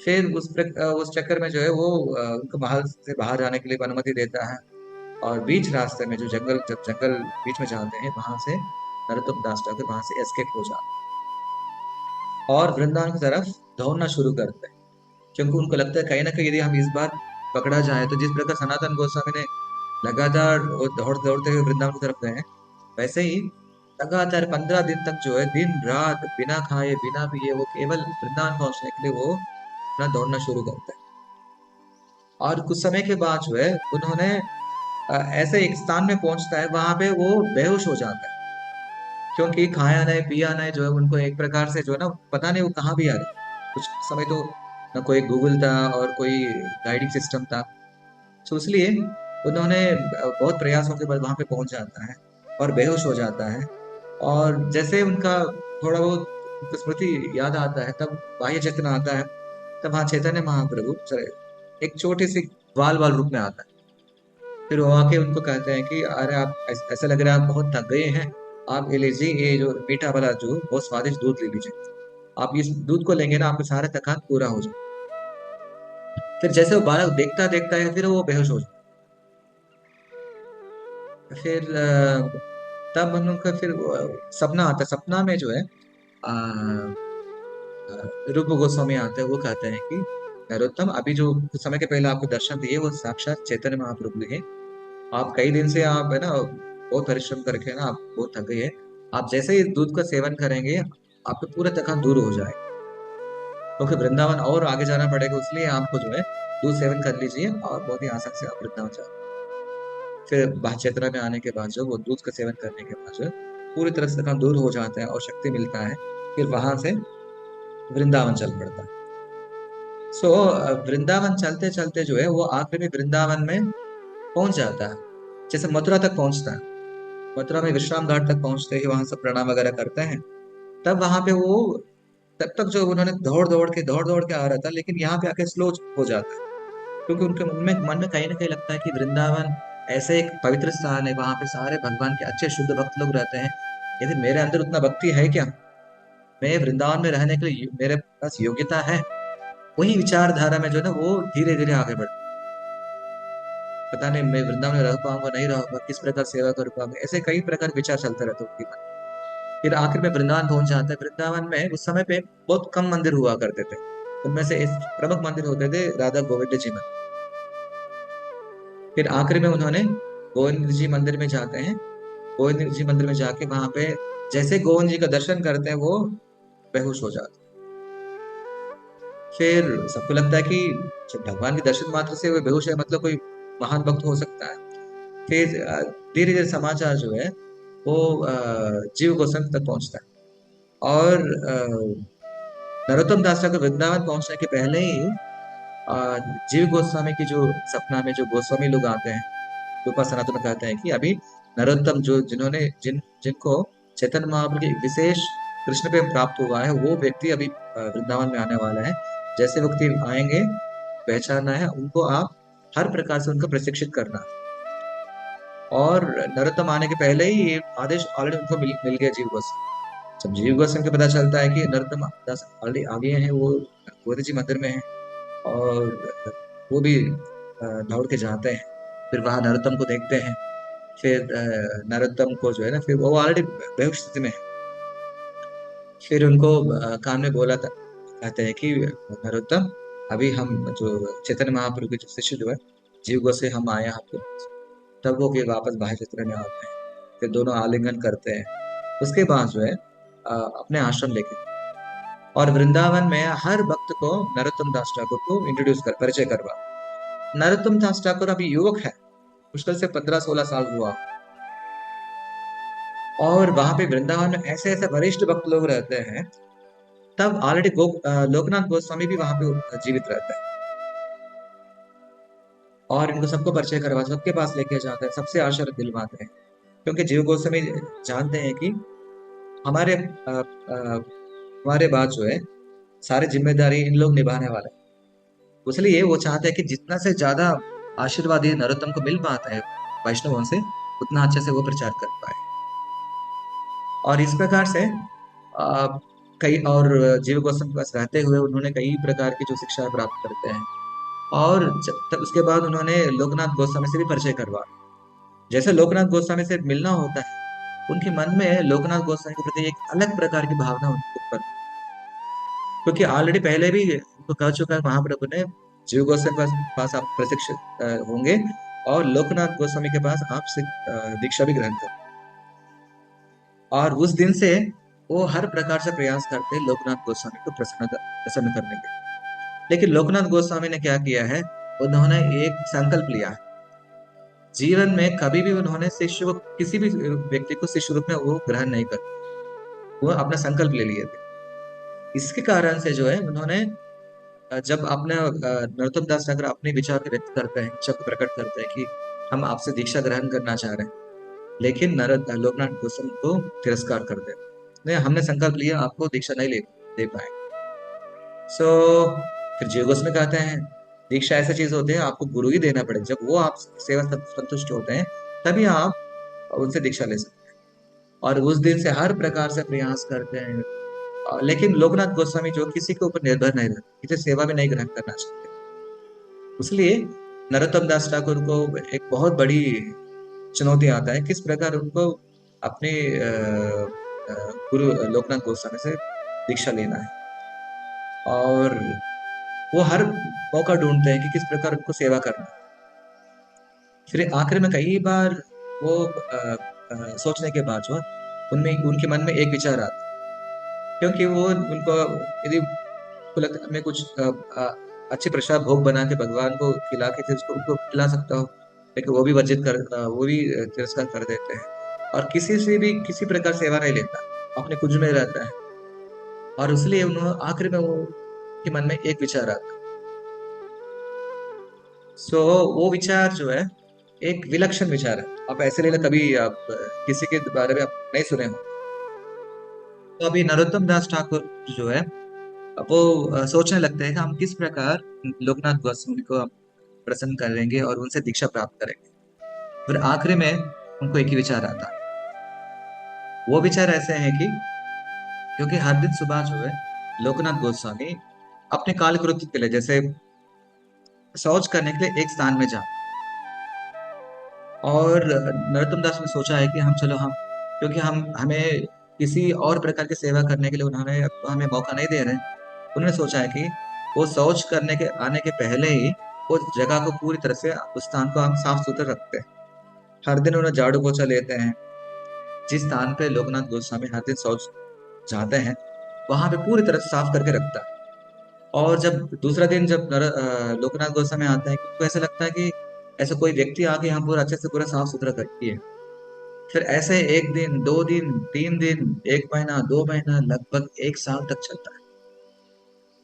फिर उस चक्कर में जो है वो उनको महल से बाहर जाने के लिए अनुमति देता है। और बीच रास्ते में जो जंगल, जब जंगल बीच में जाते हैं, वहां से नरोत्तम दास ठाकुर वहां से एस्केप हो जाते हैं और वृंदावन की तरफ दौड़ना शुरू करते हैं। क्योंकि उनको लगता है कहीं ना कहीं यदि हम इस बार पकड़ा जाए, तो जिस प्रकार सनातन गोस्वामी ने लगातार दौड़ते दौड़ते हुए वृंदावन की तरफ गए हैं, वैसे ही लगातार 15 दिन तक जो है, दिन रात बिना खाए बिना पिए, वो केवल वृंदावन पहुंचने के लिए वो अपना दौड़ना शुरू करते हैं। और कुछ समय के बाद जो है उन्होंने ऐसे एक स्थान में पहुंचता है, वहां पे वो बेहोश हो जाता है। क्योंकि खाया नहीं पिया नहीं, जो है उनको एक प्रकार से जो है ना, पता नहीं वो कहाँ भी आ रहे। कुछ समय तो ना कोई गूगल था और कोई गाइडिंग सिस्टम था, तो इसलिए उन्होंने बहुत प्रयासों के बाद वहां पे पहुंच जाता है और बेहोश हो जाता है। और जैसे उनका थोड़ा बहुत उनको स्मृति याद आता है, तब बाह्य चेतना आता है। तब हाँ, चैतन्य महाप्रभु एक छोटी सी बाल बाल रूप में आता है। फिर वो आके उनको कहते हैं कि अरे आप ऐसा लग रहा है आप बहुत थक गए हैं, आप ये लीजिए, ये जो मीठा वाला जो बहुत स्वादिष्ट दूध ले लीजिए। आप इस दूध को लेंगे ना, आपका सारा थकान पूरा हो जाए। फिर जैसे वो बालक देखता देखता है, फिर वो बेहोश हो जाता है। फिर तब उनका फिर सपना आता है। सपना में जो है अ, रूप गोस्वामी आते हैं, वो कहते हैं कि नरोत्तम, अभी जो कुछ समय के पहले आपको दर्शन दिए, वो साक्षात चैतन्य महाप्रभु है। आप कई दिन से आप है ना बहुत परिश्रम करके ना आप बहुत थक गए हैं। आप जैसे ही दूध का सेवन करेंगे आपके पूरा थकान दूर हो जाएगा। तो फिर वृंदावन और आगे जाना पड़ेगा, इसलिए आपको जो है दूध सेवन कर लीजिए और बहुत ही आसान से आप वृंदावन जाओ। फिर चेतना में आने के बाद जो वो दूध का सेवन करने के बाद जो है पूरी तरह से थकान दूर हो जाता है और शक्ति मिलता है। फिर वहां से वृंदावन चल पड़ता है। सो वृंदावन चलते चलते जो है वो आखिर में वृंदावन में पहुंच जाता है। जैसे मथुरा तक पहुंचता है, मथुरा में विश्राम घाट तक पहुंचते ही वहां से प्रणाम वगैरह करते हैं। तब वहां पे वो, तब तक जो उन्होंने दौड़ दौड़ के आ रहा था, लेकिन यहाँ पे आके स्लो हो जाता है। क्योंकि उनके मन में कहीं ना कहीं लगता है कि वृंदावन ऐसे एक पवित्र स्थान है, वहां पे सारे भगवान के अच्छे शुद्ध भक्त लोग रहते हैं। यदि मेरे अंदर उतना भक्ति है क्या, मैं वृंदावन में रहने के लिए मेरे पास योग्यता है, वही विचारधारा में जो है ना वो धीरे धीरे आगे बढ़, पता नहीं मैं वृंदावन में रह पाऊंगा नहीं रह पाऊंगा, किस प्रकार सेवा कर पाऊंगा, ऐसे कई प्रकार के विचार चलते रहते उनके मन। फिर आखिर में वृंदावन पहुंच जाता है। वृंदावन में उस समय पे बहुत कम मंदिर हुआ करते थे। उनमें से इस प्रमुख मंदिर होते थे राधा गोविंद जी मंदिर। फिर आखिर में उन्होंने गोविंद जी मंदिर में जाते हैं। गोविंद जी मंदिर में जाके वहां पे जैसे गोविंद जी का दर्शन करते हैं वो बेहोश हो जाते हैं। फिर सबको लगता है कि जब भगवान के दर्शन मात्र से वो बेहोश है मतलब कोई महान भक्त हो सकता है। फिर धीरे धीरे समाचार जो है वो जीव गोस्वामी तक पहुंचता है। और नरोत्तम दास का वृंदावन पहुंचने के पहले ही अ, जीव गोस्वामी की जो सपना में जो गोस्वामी लोग आते हैं, रूपा सनातन में कहते हैं कि अभी नरोत्तम जो जिन्होंने जिनको चैतन्य महाप्रभु की विशेष कृष्ण प्रेम प्राप्त हुआ है वो व्यक्ति अभी वृंदावन में आने वाला है। जैसे व्यक्ति आएंगे पहचानना है उनको, आप हर प्रकार से उनको प्रशिक्षित करना। और नरोत्तम आने के पहले ही ये आदेश ऑलरेडी उनको मिल गया जीव गोस्वामी। जब जीव गोस्वामी को पता चलता है कि नरोत्तम दास ऑलरेडी आ गए हैं, वो गोविंद जी मंदिर में है, और वो भी दौड़ के जाते हैं। फिर वहां नरोत्तम को देखते हैं। फिर नरोत्तम को जो है ना, फिर वो ऑलरेडी बेहोश स्थिति में है। फिर उनको कान में बोला था, कहते हैं कि नरोत्तम अभी हम जो चैतन्य महाप्रभु के जो शिष्य जो है जीव गो से हम आए हैं आपके पास। तब वो फिर वापस बाह्य चित्र में आते हैं। फिर दोनों आलिंगन करते हैं। उसके बाद जो है अपने आश्रम लेके, और वृंदावन में हर भक्त को नरोत्तम दास ठाकुर को इंट्रोड्यूस कर परिचय करवा। नरोत्तम दास ठाकुर अभी युवक है, मुश्किल से 15-16 साल हुआ। और वहां पे वृंदावन में ऐसे ऐसे वरिष्ठ भक्त लोग रहते हैं। तब ऑलरेडी लोकनाथ गोस्वामी भी वहां पे जीवित रहता है। और इनको सबको परिचय करवा सबके पास लेके जाते हैं, सबसे आश्चर्य दिलवाते हैं। क्योंकि जीव गोस्वामी जानते हैं कि हमारे हमारे बाद जो है सारी जिम्मेदारी इन लोग निभाने वाले हैं। इसलिए वो चाहते हैं कि जितना से ज्यादा आशीर्वाद ये नरोत्तम को मिल पाता है वैष्णवों से, उतना अच्छे से वो प्रचार कर पाए। और इस प्रकार से आ, कई और जीव गोस्वामी के पास रहते हुए उन्होंने कई प्रकार की जो शिक्षा प्राप्त करते हैं। और जब तक उसके बाद उन्होंने लोकनाथ गोस्वामी से भी परिचय करवा। जैसे लोकनाथ गोस्वामी से मिलना होता है, उनके मन में लोकनाथ गोस्वामी के प्रति एक अलग प्रकार की भावना उनके ऊपर, क्योंकि ऑलरेडी पहले भी उनको कह चुका है महाप्रभु ने, जीव गोस्वामी के पास आप प्रशिक्षित होंगे और लोकनाथ गोस्वामी के पास आप दीक्षा भी ग्रहण करें। और उस दिन से वो हर प्रकार से प्रयास करते हैं लोकनाथ गोस्वामी को प्रसन्न करने के। लेकिन लोकनाथ गोस्वामी ने क्या किया है, उन्होंने एक संकल्प लिया है। जीवन में कभी भी उन्होंने शिष्य को, किसी भी व्यक्ति को शिष्य रूप में वो ग्रहण नहीं कर, वो अपना संकल्प ले लिए थे। इसके कारण से जो है उन्होंने जब अपने नरोत्तम दास ठाकुर अपने विचार को व्यक्त करते हैं, इच्छा को प्रकट करते हैं कि हम आपसे दीक्षा ग्रहण करना चाह रहे हैं, लेकिन लोकनाथ गोस्वामी को तिरस्कार कर दे, नहीं हमने संकल्प लिया आपको दीक्षा नहीं दे पाए। सो फिर जीव गोस्वामी कहते हैं दीक्षा ऐसी चीज होती है आपको गुरु ही देना पड़ेगा, जब वो आप सेवा संतुष्ट होते हैं तभी आप उनसे दीक्षा ले सकते हैं। और उस दिन से हर प्रकार से प्रयास करते हैं। लेकिन लोकनाथ गोस्वामी जो किसी के ऊपर निर्भर नहीं रहते, किसी सेवा भी नहीं ग्रहण करना चाहते, इसलिए नरोत्तम दास ठाकुर को एक बहुत बड़ी चुनौती आता है किस प्रकार उनको अपने गुरु लोकनाथ गोस्वामी से दीक्षा लेना है। और वो हर मौका ढूंढते हैं कि किस प्रकार उनको सेवा करना है। फिर आखिर में कई बार वो सोचने के बाद जो उनमें उनके मन में एक विचार आता, क्योंकि वो उनको यदि को लगता है मैं कुछ अच्छे प्रसाद भोग बना के भगवान को खिला के फिर उसको उनको खिला सकता हूँ, लेकिन वो भी वो भी तिरस्कार कर देते हैं और किसी से भी किसी प्रकार सेवा नहीं लेता, अपने कुछ में रहता है। और इसलिए उन्होंने आखिर में वो के मन में एक विचार आता। सो वो विचार जो है एक विलक्षण विचार है। आप ऐसे ले लो, कभी आप किसी के बारे में आप नहीं सुने हो। तो अभी नरोत्तम दास ठाकुर जो है वो सोचने लगते हैं कि हम किस प्रकार लोकनाथ गोस्वामी को हम प्रसन्न करेंगे और उनसे दीक्षा प्राप्त करेंगे। फिर आखिरी में उनको एक ही विचार आता है। वो विचार ऐसे है कि क्योंकि हर दिन सुबह जो है लोकनाथ गोस्वामी अपने कालकृत्य के लिए, जैसे शौच करने के लिए एक स्थान में जाते, और नरोत्तम दास ने सोचा है कि हम चलो हम, क्योंकि हम हमें किसी और प्रकार की सेवा करने के लिए उन्होंने हमें मौका नहीं दे रहे हैं। उन्होंने सोचा है कि वो शौच करने के आने के पहले ही उस जगह को पूरी तरह से, उस स्थान को हम साफ सुथरा रखते हैं। हर दिन उन्हें झाड़ू पोछा लेते हैं। जिस स्थान पे लोकनाथ गोस्वामी हर दिन शौच जाते हैं वहां पे पूरी तरह से साफ करके रखता है। और जब दूसरा दिन जब लोकनाथ गोस्वामी आते हैं, उनको ऐसा लगता है कि ऐसा कोई व्यक्ति आके यहाँ पूरा अच्छे से पूरा साफ सुथरा करती है। फिर ऐसे एक दिन, दो दिन, तीन दिन, एक महीना, दो महीना, लगभग एक साल तक चलता है।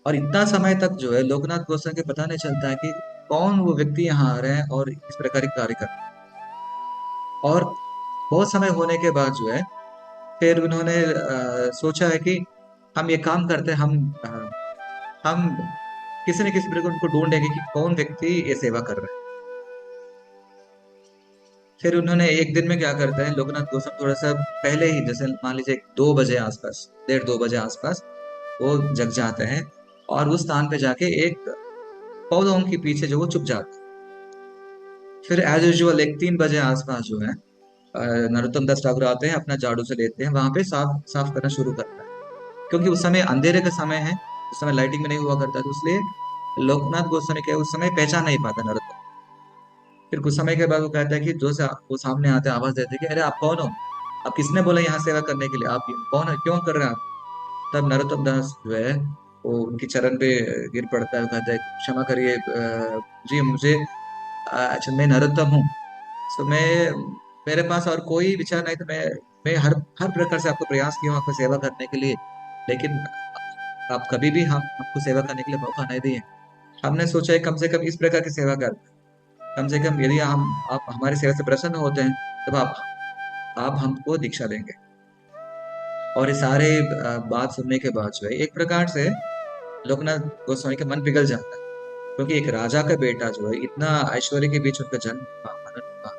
और इतना समय तक जो है लोकनाथ गोस्वामी को पता नहीं चलता है कि कौन वो व्यक्ति यहाँ आ रहे हैं और इस प्रकार के कार्य कर रहे हैं। और बहुत समय होने के बाद जो है फिर उन्होंने सोचा है कि हम ये काम करते हैं, हम किसी न किसी प्रकार उनको ढूंढेंगे कि कौन व्यक्ति ये सेवा कर रहा है। फिर उन्होंने एक दिन में क्या करते हैं, लोकनाथ गोस्वामी थोड़ा सा पहले ही, जैसे मान लीजिए 2 बजे आसपास, 1:30 2 बजे आसपास वो जग जाते हैं और उस स्थान पे जाके एक पौधों के पीछे जो वो छुप जाते हैं। फिर एज यूजुअल 1 3 बजे आसपास जो है नरोत्तम दास ठाकुर आते हैं, अपना झाड़ू से लेते हैं, वहां पे साफ साफ करना शुरू करता है। क्योंकि उस समय अंधेरे का समय है, उस समय लाइटिंग में नहीं हुआ करता, तो इसलिए लोकनाथ गोस्वामी के उस समय पहचान नहीं पाता नरोत्तम। फिर कुछ समय के बाद वो कहता है कि वो सामने आते हैं, आवाज देते हैं कि अरे आप कौन हो, आप किसने बोला यहाँ सेवा करने के लिए, आप कौन है, क्यों कर रहे हैं आप। तब नरोत्तम दास जो है वो उनकी चरण पे गिर पड़ता है, वो कहता है क्षमा करिए जी, मुझे अच्छा मैं नरोत्तम हूँ। सो मैं, मेरे पास और कोई विचार नहीं था, मैं हर हर प्रकार से आपको प्रयास किया हूँ आपको सेवा करने के लिए, लेकिन आप कभी भी हम हमको सेवा करने के लिए मौका नहीं दिए। हमने सोचा है कम से कम इस प्रकार की सेवा कर, कम से कम यदि हम आप हमारी सेवा से प्रसन्न होते हैं तब आप हमको दीक्षा देंगे। और ये सारे बात सुनने के बाद जो है एक प्रकार से लोकनाथ गोस्वामी का मन पिघल जाता है, क्योंकि एक राजा का बेटा जो है इतना ऐश्वर्य के बीच उनका जन्म हुआ, मनन हुआ,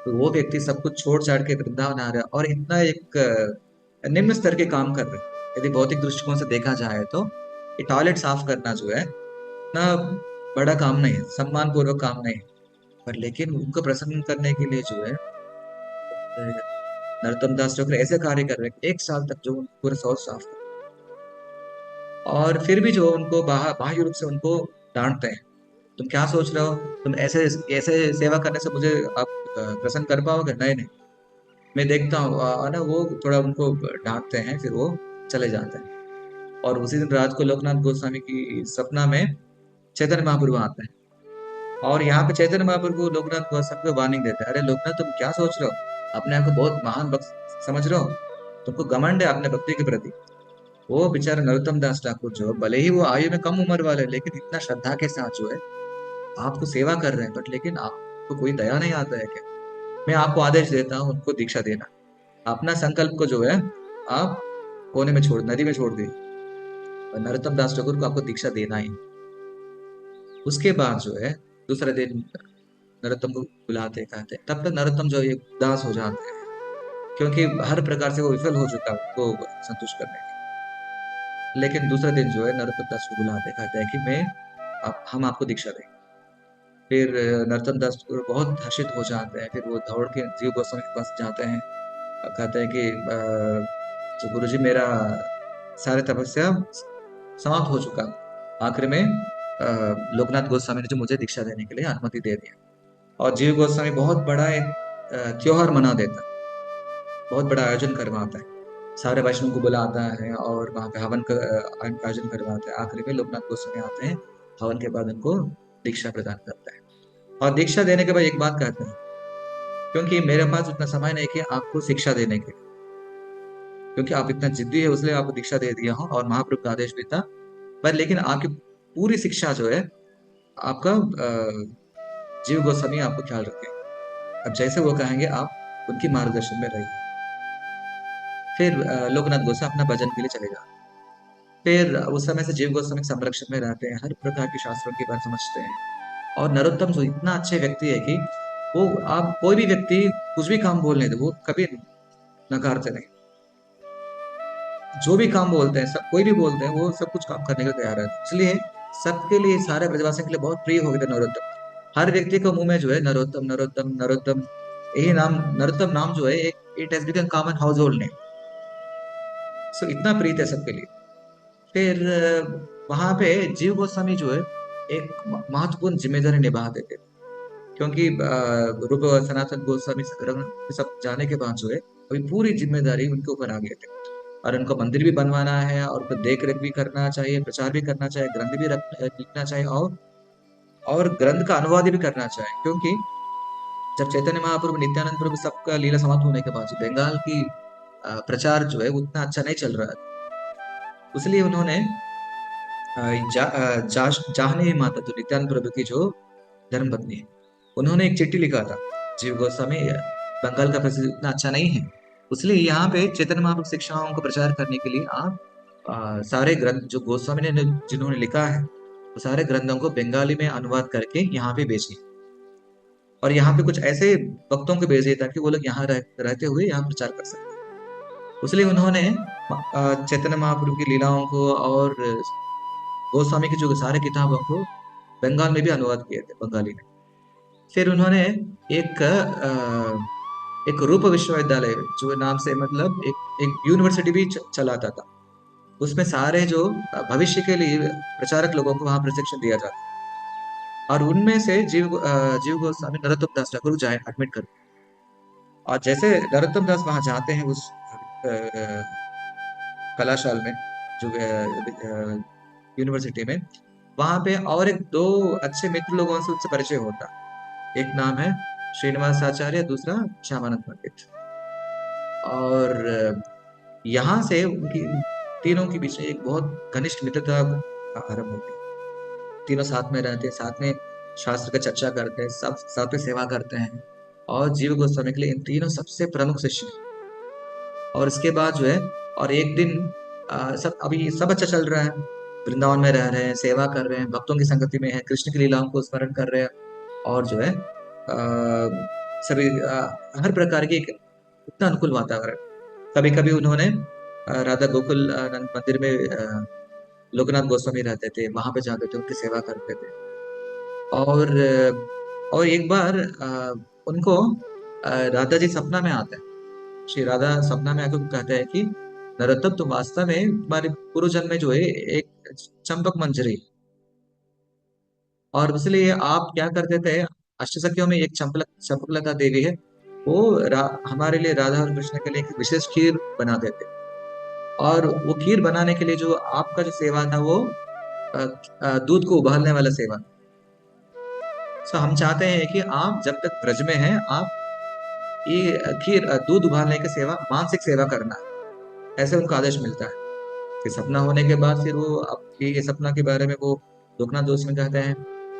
तो वो व्यक्ति सब कुछ छोड़ छाड़ के वृंदावन आ रहा है और इतना एक निम्न स्तर के काम कर रहे हैं। यदि भौतिक दृष्टिकोण से देखा जाए तो ये टॉयलेट साफ करना जो है इतना बड़ा काम नहीं है, सम्मान पूर्वक काम नहीं है। पर लेकिन उनको प्रसन्न करने के लिए जो है नरोत्तम दास ठाकुर ऐसे कार्य कर रहे हैं कि एक साल तक जो पूरा शौच साफ कर, और फिर भी जो उनको बाह्य रूप से उनको डांटते हैं, तुम क्या सोच रहे हो, तुम ऐसे ऐसे सेवा करने से मुझे आप प्रसन्न कर पाओगे, नहीं नहीं, मैं देखता हूँ ना, वो थोड़ा उनको डांटते हैं, फिर वो चले जाते हैं। और उसी दिन रात को लोकनाथ गोस्वामी की सपना में चैतन्य महाप्रभु आते हैं, और यहाँ पे चैतन्य महाप्रभु लोकनाथ गोस्वामी को वार्निंग देते हैं, अरे लोकनाथ तुम क्या सोच रहे हो, अपने आप को बहुत महान भक्त समझ रहे हो, तुमको घमंड है अपने भक्ति के प्रति। वो बेचारे नरोत्तम दास ठाकुर जो भले ही वो आयु में कम उम्र वाले, लेकिन इतना श्रद्धा के साथ जो है आपको सेवा कर रहे हैं, बट लेकिन आपको कोई दया नहीं आता है क्या। मैं आपको आदेश देता हूँ उनको दीक्षा देना, अपना संकल्प को जो है आप कोने में छोड़, नदी में छोड़ दी, और नरोत्तम दास ठाकुर को आपको दीक्षा देना ही। उसके बाद जो है दूसरे दिन नरोत्तम को बुलाते, कहते हैं, तब तक नरोत्तम जो है ये उदास हो जाते हैं, क्योंकि हर प्रकार से वो विफल हो चुका है उनको संतुष्ट करने के। लेकिन दूसरे दिन जो है नरोत्तम दास को बुलाते, कहते हैं कि मैं आप हम आपको दीक्षा देंगे। फिर नरोत्तम दास ठाकुर बहुत हर्षित हो जाते हैं, फिर वो दौड़ के जीव गोस्वामी के पास जाते हैं और कहते हैं कि जो गुरु जी मेरा सारे तपस्या समाप्त हो चुका, आखिर में लोकनाथ गोस्वामी ने जो मुझे दीक्षा देने के लिए अनुमति दे दिया। और जीव गोस्वामी बहुत बड़ा एक त्योहार मना देता है, बहुत बड़ा आयोजन करवाता है, सारे वैष्णव को बुलाता है और वहाँ पे हवन का आयोजन करवाता है। आखिरी में लोकनाथ गोस्वामी आते हैं, हवन के बाद उनको दीक्षा प्रदान करता है। और दीक्षा देने के बाद एक बात कहते हैं, क्योंकि मेरे पास उतना समय नहीं कि आपको शिक्षा देने के लिए, क्योंकि आप इतना जिद्दी है इसलिए आपको दीक्षा दे दिया हूँ और महाप्रभु का आदेश भी था, पर लेकिन आपकी पूरी शिक्षा जो है आपका जीव गोस्वामी आपको ख्याल रखें। अब जैसे वो कहेंगे आप उनकी मार्गदर्शन में रहिए। फिर लोकनाथ गोस्वामी अपना भजन के लिए चले जाते हैं। फिर उस समय से जीव गोस्वामी संरक्षण में रहते हैं, हर प्रकार के शास्त्रों की बात समझते हैं। और नरोत्तम जो इतना अच्छे व्यक्ति है कि वो, आप कोई भी व्यक्ति कुछ भी काम बोलने दे वो कभी नकारते नहीं। जो भी काम बोलते हैं, सब कोई भी बोलते हैं, वो सब कुछ काम करने को तैयार है। इसलिए सबके लिए, सारे ब्रजवासियों के लिए बहुत प्रिय हो गए थे नरोत्तम। हर व्यक्ति के मुंह में जो है नरोत्तम नरोत्तम नरोत्तम, यही नाम, नरोत्तम नाम जो है एक, it has become common household name. So इतना प्रीत है सबके लिए। फिर वहां पे जीव गोस्वामी जो है एक महत्वपूर्ण जिम्मेदारी निभाते थे, क्योंकि रूप सनातन गोस्वामी सब जाने के बाद जो है अभी पूरी जिम्मेदारी उनके ऊपर आ गए थे। और उनको मंदिर भी बनवाना है और उनको देख रेख भी करना चाहिए, प्रचार भी करना चाहिए, ग्रंथ भी लिखना चाहिए, और ग्रंथ का अनुवाद भी करना चाहिए। क्योंकि जब चैतन्य महाप्रभु नित्यानंद प्रभु सबका लीला समाप्त होने के बाद जो बंगाल की प्रचार जो है उतना अच्छा नहीं चल रहा था, इसलिए उन्होंने जाह्नवी माता जो नित्यानंद प्रभु की जो धर्मपत्नी है, उन्होंने एक चिट्ठी लिखा था, जीव गोस्वामी बंगाल का परिस्थिति उतना अच्छा नहीं है, इसलिए यहाँ पे चैतन्य महाप्रभु शिक्षाओं को प्रचार करने के लिए आप सारे ग्रंथ जो गोस्वामी ने जिन्होंने लिखा है वो सारे ग्रंथों को बंगाली में अनुवाद करके यहाँ पे भेजिए। और यहाँ पे कुछ ऐसे भक्तों को भेजिए ताकि वो लोग यहाँ रहते हुए यहाँ प्रचार कर सकें। इसलिए उन्होंने चैतन्य महाप्रभु की लीलाओं को और गोस्वामी की जो सारे किताबों को बंगाल में भी अनुवाद किए थे, बंगाली में। फिर उन्होंने एक एक रूप विश्वविद्यालय जो नाम से, मतलब एक यूनिवर्सिटी भी चलाता था। उसमें सारे जो भविष्य के लिए प्रचारक लोगों को वहां प्रशिक्षण दिया जाता। और उनमें से जीव गोस्वामी नरोत्तम दास ठाकुर जाए एडमिट कर। और जैसे नरोत्तम दास वहां जाते हैं उस कलाशाला में, जो यूनिवर्सिटी में, वहां पे और एक दो अच्छे मित्र लोगों से उनसे परिचय होता। एक नाम है श्रीनिवास आचार्य, दूसरा श्यामानंद पंडित। और यहाँ से उनकी तीनों के बीच में एक बहुत घनिष्ठ मित्रता आरंभ होती। तीनों साथ में रहते हैं, साथ में शास्त्र का चर्चा करते हैं, सब साथ में सेवा करते हैं। और जीव गोस्वामी के लिए इन तीनों सबसे प्रमुख शिष्य हैं। और इसके बाद जो है, और एक दिन सब, अभी सब अच्छा चल रहा है, वृंदावन में रह रहे हैं, सेवा कर रहे हैं, भक्तों की संगति में है, कृष्ण की लीलाओं को स्मरण कर रहे हैं, और जो है सभी हर प्रकार की एक इतना अनुकूल वातावरण। कभी कभी उन्होंने राधा गोकुल आनंद मंदिर में लोकनाथ गोस्वामी रहते थे, वहां पे जाते थे, उनकी सेवा करते थे। और एक बार उनको राधा जी सपना में आते हैं। श्री राधा सपना में आकर कहते हैं कि नरोत्तम, तुम वास्तव में तुम्हारे पूर्व जन्म में जो है एक चंपक मंजरी, और इसलिए आप क्या करते थे, अष्टसखियों में एक चंपकलता देवी है, वो हमारे लिए, राधा और कृष्ण के लिए एक विशेष खीर बनाते थे। और वो खीर बनाने के लिए जो आपका जो सेवा था वो दूध को उबालने वाला सेवा। सो हम चाहते हैं कि आप जब तक ब्रज में हैं, आप ये खीर दूध उबालने की सेवा, मानसिक सेवा करना है, ऐसे उनको आदेश मिलता है। फिर सपना होने के बाद फिर वो आपके ये सपना के बारे में वो लोकनाथ गोस्वामी कहते हैं।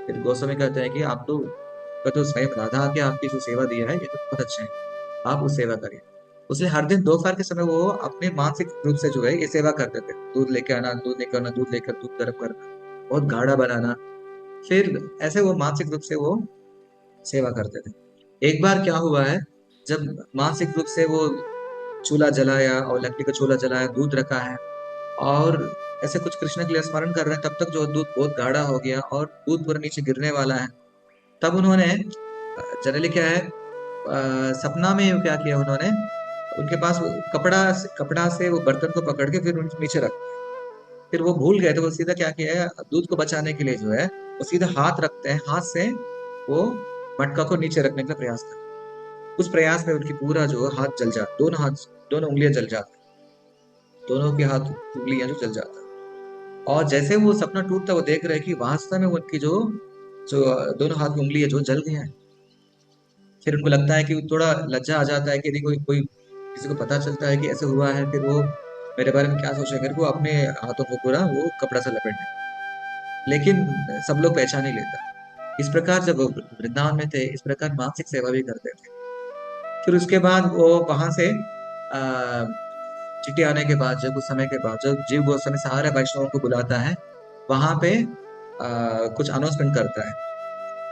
फिर गोस्वामी कहते हैं कि आप तो स्वयं राधा के आपकी जो सेवा दिया है ये तो बहुत अच्छा है, आप उस सेवा करिए। उसने हर दिन दोपहर के समय वो अपने मानसिक रूप से जो है ये सेवा करते थे, दूध लेके आना, दूध लेकर आना, दूध लेकर दूध गर्म करना, बहुत गाढ़ा बनाना। फिर ऐसे वो मानसिक रूप से वो सेवा करते थे। एक बार क्या हुआ है, जब मानसिक रूप से वो चूल्हा जलाया और लकड़ी का चूल्हा जलाया, दूध रखा है, और ऐसे कुछ कृष्ण के लिए स्मरण कर रहे हैं, तब तक जो दूध बहुत गाढ़ा हो गया और दूध पूरा नीचे गिरने वाला है। तब उन्होंने जनरली क्या है, सपना में क्या किया उन्होंने, उनके पास वो कपड़ा से वो बर्तन को पकड़ के फिर उनके नीचे रख, फिर वो भूल गए तो वो सीधा क्या किया है, दूध को बचाने के लिए जो है वो सीधा हाथ रखते हैं, हाथ से वो मटका को नीचे रखने का प्रयास करते। उस प्रयास में उनकी पूरा जो हाथ जल जाता, दोनों हाथ, दोनों उंगलियां जल जाती, दोनों के हाथ उंगलियां जो जल जाता। और जैसे वो सपना टूटता, वो देख रहे हैं कि वास्तव में उनकी जो जो दोनों हाथ की उंगली है जो जल गई है। फिर उनको लगता है कि थोड़ा लज्जा आ जाता है कि यदि कोई कोई किसी को पता चलता है कि ऐसे हुआ है, फिर वो मेरे बारे में क्या सोचेंगे, फिर वो अपने हाथों को पूरा वो कपड़ा से लपेट दें। लेकिन सब लोग पहचान नहीं लेता। इस प्रकार जब वो वृंदावन में थे, इस प्रकार मानसिक सेवा भी करते थे। फिर उसके बाद वो वहां से चिट्ठी आने के बाद, जब कुछ समय के बाद जब जीव गोस्वामी सारे वैष्णवों को बुलाता है, वहां पे कुछ अनाउंसमेंट करता है।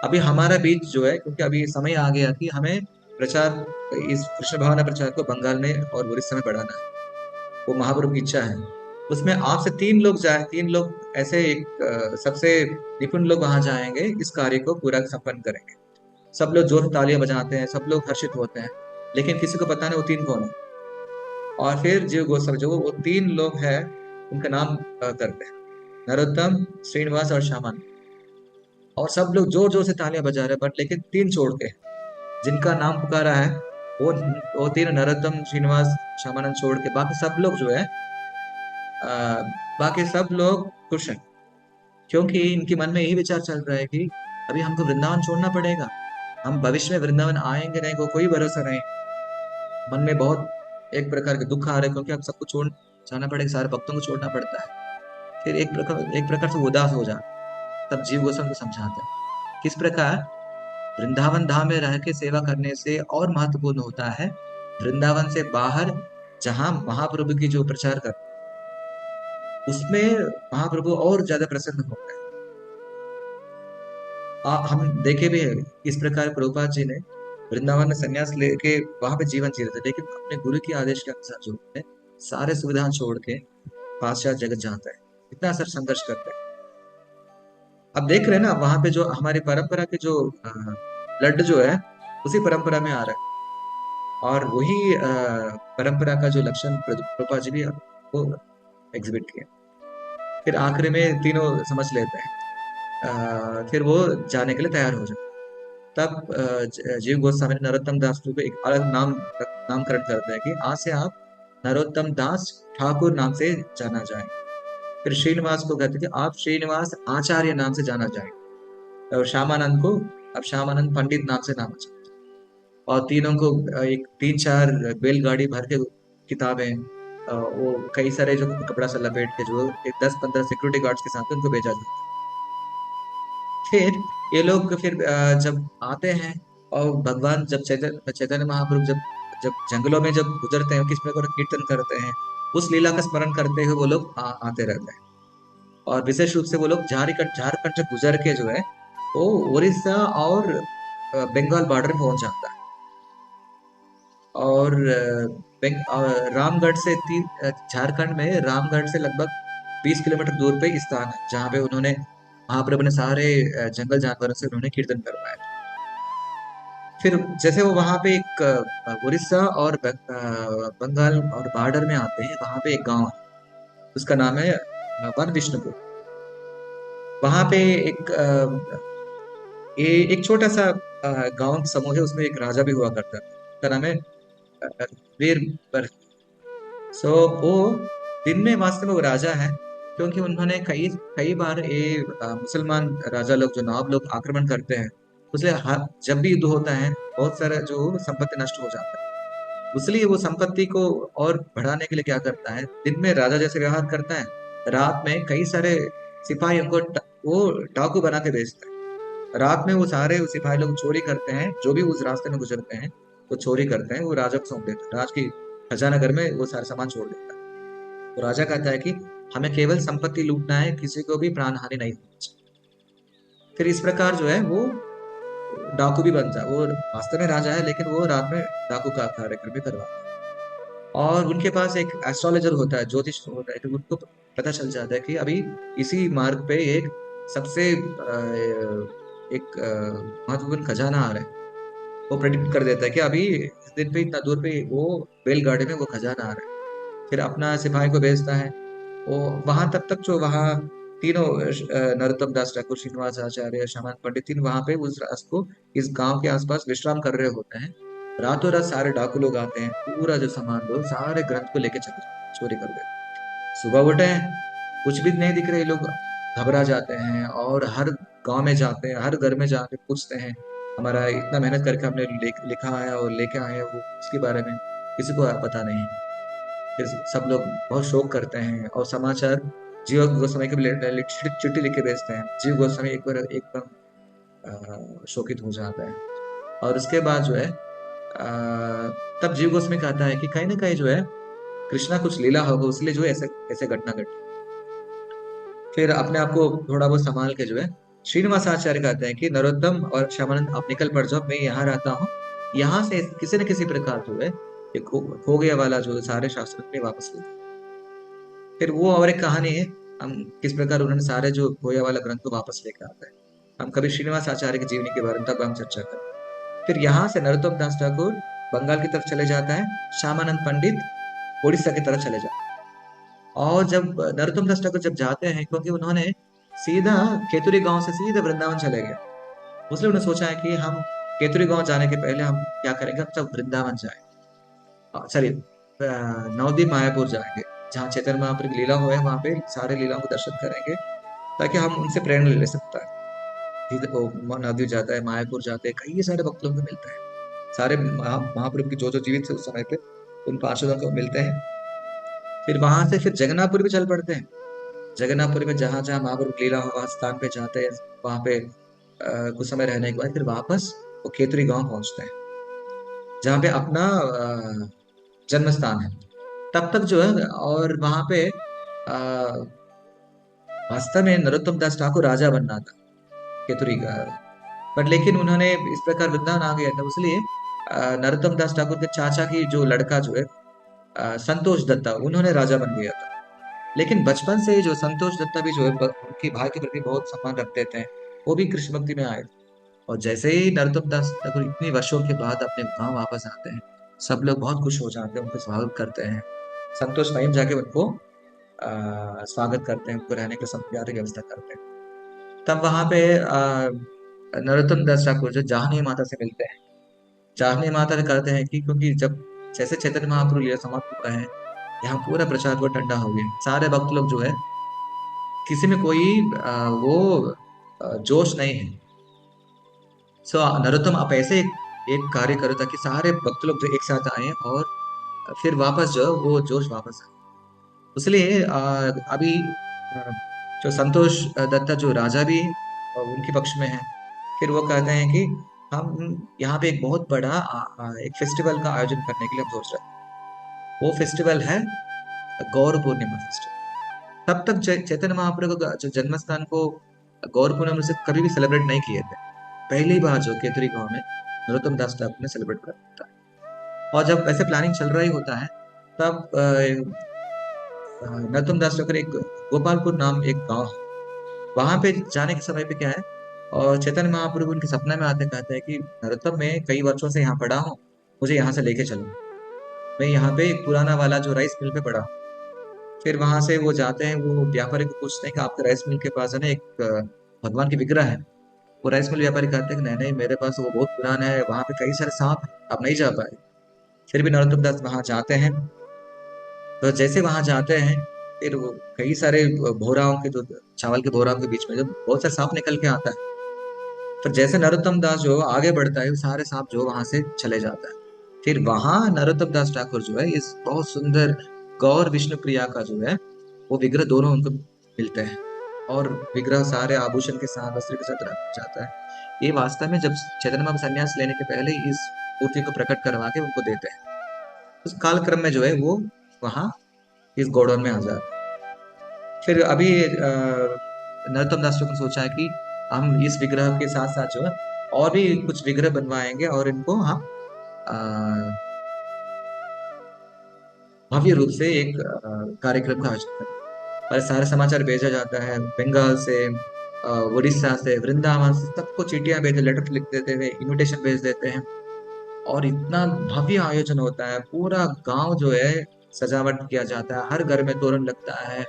अभी हमारा बीच जो है, क्योंकि अभी समय आ गया कि हमें प्रचार, इस कृष्ण भावना प्रचार को बंगाल में और उड़ीसा में बढ़ाना है। वो महाप्रभु की इच्छा है। उसमें आपसे 3 लोग जाए, 3 लोग ऐसे एक सबसे निपुण लोग वहां जाएंगे, इस कार्य को पूरा संपन्न करेंगे। सब लोग जोर से तालियां बजाते हैं, सब लोग हर्षित होते हैं, लेकिन किसी को पता नहीं वो 3 कौन है। और फिर जीव गोस्वामी जो वो 3 लोग हैं, उनका नाम करते हैं, नरोत्तम, श्रीनिवास और श्यामान। और सब लोग जोर जोर से तालियां बजा रहे हैं, बट लेकिन 3 छोड़ के, जिनका नाम पुकारा है, वो वो 3, नरोत्तम, श्रीनिवास, श्यामानंद छोड़ के बाकी सब लोग जो है, आ, बाकी सब लोग खुश हैं। क्योंकि इनके मन में यही विचार चल रहा है कि अभी हमको वृंदावन छोड़ना पड़ेगा, हम भविष्य में वृंदावन आएंगे नहीं, को कोई भरोसा नहीं। मन में बहुत एक प्रकार के दुख आ रहे हैं, क्योंकि अब सबको छोड़ जाना पड़ेगा, सारे भक्तों को छोड़ना पड़ता है। फिर एक प्रकार से उदास हो जा। तब जीव गोस्वामी को समझाते हैं किस प्रकार वृंदावन धाम में रह के सेवा करने से और महत्वपूर्ण होता है वृंदावन से बाहर, जहां महाप्रभु की जो प्रचार कर, उसमें महाप्रभु और ज्यादा प्रसन्न होते हैं। हम देखे भी है, इस प्रकार प्रभुपाद जी ने वृंदावन में संन्यास लेके वहां पे जीवन जी रहे थे, लेकिन अपने गुरु के आदेश के अनुसार जो है सारे सुविधाएं छोड़ के पाश्चात्य जगत जाता है, इतना सर संघर्ष करते हैं। अब देख रहे हैं ना, वहां पे जो हमारी परंपरा के जो ब्लड जो है, उसी परंपरा में आ रहा है। और वही परंपरा का जो लक्षण प्रभुपाद जी भी वो एग्जिबिट किए। फिर आखिरी में तीनों समझ लेते हैं, फिर वो जाने के लिए तैयार हो जाते। तब जीव गोस्वामी ने नरोत्तम दास को एक अलग नामकरण करते हैं कि आज से आप नरोत्तम दास ठाकुर नाम से जाना जाए। फिर श्रीनिवास को कहते हैं कि आप श्रीनिवास आचार्य नाम से जाना जाए। और श्यामानंद को अब श्यामानंद पंडित नाम से नाम जाए। और तीनों को एक 3-4 बैलगाड़ी भर के किताबें, वो कई सारे जो कपड़ा से लपेट के जो 10-15 सिक्योरिटी गार्ड्स के साथ उनको भेजा जाता है। फिर ये लोग फिर जब आते हैं, और भगवान जब चैतन्य चैतन्य महाप्रभु जब जब जंगलों में जब गुजरते हैं, किस प्रकार कीर्तन करते हैं, उस लीला का स्मरण करते हुए वो लोग आते रहते हैं। और विशेष रूप से वो लोग झारखंड झारखंड से गुजर के जो है वो उड़ीसा और बंगाल बॉर्डर में पहुंच जाता है। और रामगढ़ से झारखंड में रामगढ़ से लगभग 20 किलोमीटर दूर पे स्थान है, जहाँ पे उन्होंने महाप्रभु ने सारे जंगल जानवरों से उन्होंने कीर्तन करवाया। फिर जैसे वो वहां पे एक उड़ीसा और बंगाल और बॉर्डर में आते हैं, वहां पे एक गांव है, उसका नाम है वन विष्णुपुर। वहां पे एक छोटा सा गांव समूह है, उसमें एक राजा भी हुआ करता है, उसका नाम है वीर। सो वो दिन में वास्तव में वो राजा है, क्योंकि उन्होंने कई कई बार ये मुसलमान राजा लोग जो नवाब लोग आक्रमण करते हैं, उसलिए जब भी युद्ध होता है बहुत सारा जो संपत्ति नष्ट हो जाता है। इसलिए वो संपत्ति को और बढ़ाने के लिए क्या करता है, दिन में राजा जैसे व्यवहार करता है, रात में कई सारे सिपाहियों को वो डाकू बना के भेजता है। रात में वो सारे सिपाही लोग चोरी करते हैं, जो भी उस रास्ते में गुजरते हैं वो चोरी करते हैं, वो राजा को सौंप देते हैं, राज की खजाना घर में वो सारा सामान छोड़ देता है। तो राजा कहता है कि हमें केवल संपत्ति लूटना है, किसी को भी प्राण हानि नहीं होनी चाहिए। फिर इस प्रकार जो है वो डाकू भी बनता है। वो वास्तव में राजा है, लेकिन वो रात में डाकू का कार्यक्रम भी करवाता है। और उनके पास एक एस्ट्रोलॉजर होता है, ज्योतिष होता है, तो उनको पता चल जाता है कि अभी इसी मार्ग पे एक सबसे एक महत्वपूर्ण खजाना आ रहा है। वो प्रेडिक्ट कर देता है कि अभी इस दिन पे इतना दूर पे वो बैलगाड़ी में वो खजाना आ रहा है। फिर अपना सिपाही को भेजता है, वो वहां तब तक जो वहाँ तीनों नरोत्तम दास ठाकुर, श्रीनिवास आचार्य, श्यामानंद पंडित, तीन वहां पे उस रात को इस गांव के आसपास विश्राम कर रहे होते हैं। रातों रात सारे डाकू लोग आते हैं, पूरा जो सामान लो सारे ग्रंथ को लेके चले चोरी कर देते हैं। सुबह उठे हैं, कुछ भी नहीं दिख रहे, ये लोग घबरा जाते हैं और हर गांव में जाते हैं, हर घर में जाके पूछते हैं, हमारा इतना मेहनत करके हमने लिखा है और लेके आए हैं वो, उसके बारे में किसी को पता नहीं। फिर सब लोग बहुत शोक करते हैं और समाचार जीव गोस्वामी के चिट्ठी लिख के भेजते हैं। जीव गोस्वामी एक बार एकदम शोकित हो जाता है। और उसके बाद जो है तब जीव गोस्वामी कहता है कि कहीं ना कहीं जो है कृष्णा कुछ लीला होगा, इसलिए जो है ऐसे ऐसे घटना घटी। फिर अपने आप को थोड़ा बहुत संभाल के जो है श्रीनिवास आचार्य कहते हैं कि नरोत्तम और श्यामानंद आप निकल पड़ जाओ, मैं यहाँ रहता हूँ। यहाँ से किसी न किसी प्रकार जो है ये खो गया वाला जो सारे शास्त्र में वापस ले। फिर वो और एक कहानी है, हम किस प्रकार उन्होंने सारे जो खोया वाला ग्रंथ को वापस लेकर आते हैं। हम कभी श्रीनिवास आचार्य की जीवनी के बारे में तब हम चर्चा करें। फिर यहाँ से नरोत्तम दास ठाकुर बंगाल की तरफ चले जाता है, श्यामानंद पंडित उड़ीसा की तरफ चले जाते हैं। और जब नरोत्तम दास ठाकुर जब जाते हैं, क्योंकि उन्होंने सीधा केतुरी गांव से सीधे वृंदावन चले गए, इसलिए उन्होंने सोचा है कि हम केतुरी गांव जाने के पहले हम क्या करेंगे, हम सब वृंदावन जाए, सॉरी नवदीप मायापुर जाएंगे, जहाँ चैतन्य महाप्रभु की लीला हुआ है, वहां पे सारे लीलाओं को दर्शन करेंगे, ताकि हम उनसे प्रेरणा ले सकता है। सीधे वो नवदीप जाता है, मायापुर जाते हैं, कई सारे भक्तों को मिलता है, सारे महाप्रभु की जो जीवित थे उस समय पे उन पार्षदों को मिलते हैं। फिर वहां से फिर जगन्नाथपुरी भी चल पड़ते हैं। जगन्नाथपुरी में जहां जहां महाप्रभु की लीला हुआ स्थान पे जाते हैं, वहां पे कुछ समय रहने के बाद फिर वापस वो खेतरी गांव पहुंचते हैं, जहाँ पे अपना जन्म स्थान है। तब तक जो है और वहां पे वास्तव में नरोत्तम दास ठाकुर राजा बनना था केतुरी का, बट लेकिन उन्होंने इस प्रकार वृंदावन आ गया था, इसलिए नरोत्तम दास ठाकुर के चाचा की जो लड़का जो है संतोष दत्ता, उन्होंने राजा बन गया था। लेकिन बचपन से ही जो संतोष दत्ता भी जो है उनके भाई के प्रति बहुत सम्मान रखते थे, वो भी कृष्ण भक्ति में आए। और जैसे ही नरोत्तम दास ठाकुर इतने वर्षों के बाद अपने गांव वापस आते हैं, सब लोग बहुत खुश हो जाते हैं, उनको स्वागत करते हैं। संतोष स्वयं जाके उनको स्वागत करते हैं, उनको रहने के सब प्यार की व्यवस्था करते हैं। तब वहां पे नरोत्तम दास ठाकुर जो जाहनी माता से मिलते हैं। जाहनी माता से कहते हैं कि क्योंकि जब जैसे चैतन्य महाप्रभु लीला समाप्त हुआ है, यहाँ पूरा प्रसाद को ठंडा हो गया, सारे भक्त लोग जो है किसी में कोई वो जोश नहीं है। सो नरोत्तम आप ऐसे एक कार्य करो ताकि सारे भक्त लोग जो एक साथ आए और फिर वापस जो वो जोश वापस आए। इसलिए अभी अ, जो संतोष दत्ता जो राजा भी उनके पक्ष में है। फिर वो कहते हैं कि हम यहाँ पे एक बहुत बड़ा एक फेस्टिवल का आयोजन करने के लिए हम सोच रहे हैं। वो फेस्टिवल है गौर पूर्णिमा फेस्टिवल। तब तक चैतन्य महाप्रभु का जो जन्म स्थान को गौर पूर्णिमा से कभी भी सेलिब्रेट नहीं किए थे। पहली बार जो केतरी गांव में नरोत्तम दास ठाकुर ने सेलिब्रेट कर होता है। और जब ऐसे प्लानिंग चल रही होता है, तब नरोत्तम दास ठाकुर एक गोपालपुर नाम एक गांव है, वहां पे जाने के समय पे क्या है, और चैतन्य महाप्रभु उनके सपने में आते कहते हैं कि नरोत्तम मैं कई वर्षों से यहाँ पढ़ा हूँ, मुझे यहाँ से लेके चलो। मैं यहाँ पे एक पुराना वाला जो राइस मिल पे पढ़ा हूँ। फिर वहां से वो जाते हैं, वो व्यापारी को पूछते हैं कि आपके राइस मिल के पास है ना एक भगवान की विग्रह है। वो राइस मिल व्यापारी कहते हैं कि नहीं नहीं, मेरे पास वो बहुत पुराना है, वहां पे कई सारे सांप हैं, आप नहीं जा पाए। फिर भी नरोत्तम दास वहां जाते हैं। तो जैसे वहां जाते हैं, फिर वो कई सारे भोराओं के जो चावल के भोराओं के बीच में जब बहुत सारे सांप निकल के आता है, फिर जैसे नरोत्तम दास जो आगे बढ़ता है, वो सारे सांप जो वहां से चले जाता है। फिर वहां नरोत्तम दास ठाकुर जो है इस बहुत सुंदर गौर विष्णु प्रिया का जो है वो विग्रह दोनों उनको मिलते हैं, और विग्रह सारे आभूषण के साथ वस्त्र के साथ रखा जाता है। ये वास्तव में जब चैतन्य महाप्रभु संन्यास लेने के पहले ही इस मूर्ति को प्रकट करवा के उनको देते हैं। उस कालक्रम में जो है वो वहां इस गोडाउन में आ जाता है। फिर अभी नरोत्तम दास ने सोचा है कि हम इस विग्रह के साथ साथ जो है और भी कुछ विग्रह बनवाएंगे और इनको हम अ, भव्य रूप से एक कार्यक्रम का आयोजन करें। और सारे समाचार भेजा जाता है बंगाल से, उड़ीसा से, वृंदावन से, सबको चिट्ठियां भेज, लेटर लिख देते हैं, इनविटेशन भेज देते हैं। और इतना भव्य आयोजन होता है, पूरा गांव जो है सजावट किया जाता है, हर घर में तोरण लगता है,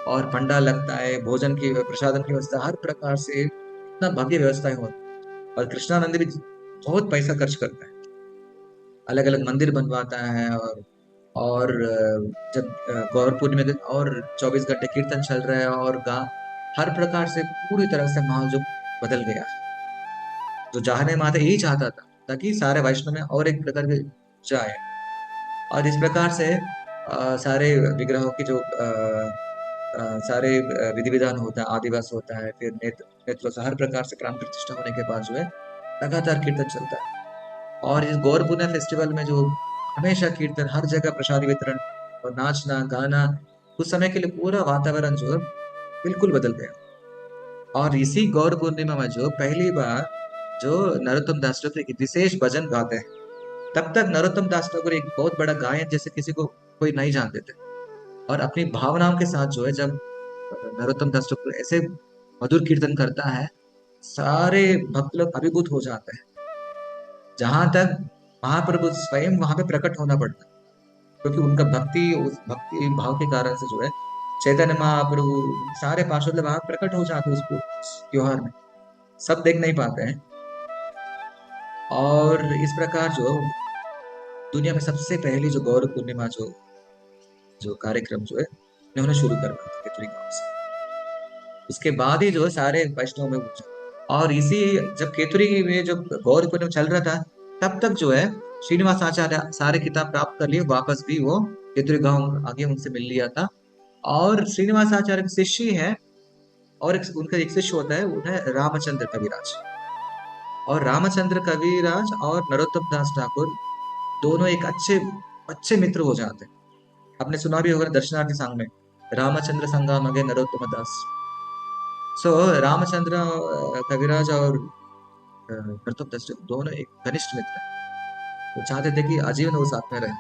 और पंडाल लगता है, भोजन की प्रसादन की व्यवस्था, हर प्रकार से इतना भव्य व्यवस्थाएं होती। और कृष्णानंद भी बहुत पैसा खर्च करता है, अलग अलग मंदिर बनवाता है। और जब गौर पूर्णिमा के और 24 घंटे कीर्तन चल रहा है और गा, हर प्रकार से पूरी तरह से माहौल जो बदल गया। जो चाहने माता यही चाहता था ताकि सारे वैष्णव में और एक प्रकार के जाए। और इस प्रकार से सारे विग्रहों की जो सारे विधि विधान होता है, आदिवास होता है, फिर नेत्र से हर प्रकार से प्राण प्रतिष्ठा होने के बाद जो है लगातार कीर्तन चलता है। और इस गौर पूर्णिमा फेस्टिवल में जो हमेशा कीर्तन, हर जगह प्रसाद वितरण और नाचना गाना, कुछ समय के लिए पूरा वातावरण जो है बिल्कुल बदल गया। और इसी गौर पूर्णिमा में जो पहली बार जो नरोत्तम दास ठाकुर एक विशेष भजन गाते हैं। तब तक नरोत्तम दास ठाकुर एक बहुत बड़ा गायन जैसे किसी को कोई नहीं जानते थे। और अपनी भावनाओं के साथ जो है जब नरोत्तम दास ठाकुर ऐसे मधुर कीर्तन करता है, सारे भक्त लोग अभिभूत हो जाते हैं। जहां तक महाप्रभु स्वयं वहां पे प्रकट होना पड़ता है, क्योंकि उनका भक्ति, उस भक्ति भाव के कारण से जो है चैतन्य महाप्रभु सारे पार्षद वहां प्रकट हो जाते हैं उस त्योहार में। सब देख नहीं पाते हैं। और इस प्रकार जो दुनिया में सबसे पहली जो गौर पूर्णिमा जो जो कार्यक्रम जो है उन्होंने शुरू करवाया था केतरी गांव से। उसके बाद ही जो है सारे वैष्णव में पूछा। और इसी जब केतुरी में जब गौर पूर्णिमा चल रहा था, तब तक जो है श्रीनिवास आचार्य सारे किताब प्राप्त कर लिए, वापस भी वो केतुरी गांव आगे उनसे मिल लिया था। और श्रीनिवास आचार्य के शिष्य ही है, और उनका एक शिष्य होता है, वो है रामचंद्र कविराज। और रामचंद्र कविराज और नरोत्तम दास ठाकुर दोनों एक अच्छे अच्छे मित्र हो जाते हैं। आपने सुना भी होगा दर्शनार्थी सांग में, रामचंद्र संगा मगे नरोत्तम दास। सो रामचंद्र कविराज और नरोत्तम दास दोनों एक घनिष्ठ मित्र हैं। वो चाहते थे कि आजीवन वो साथ में रहे।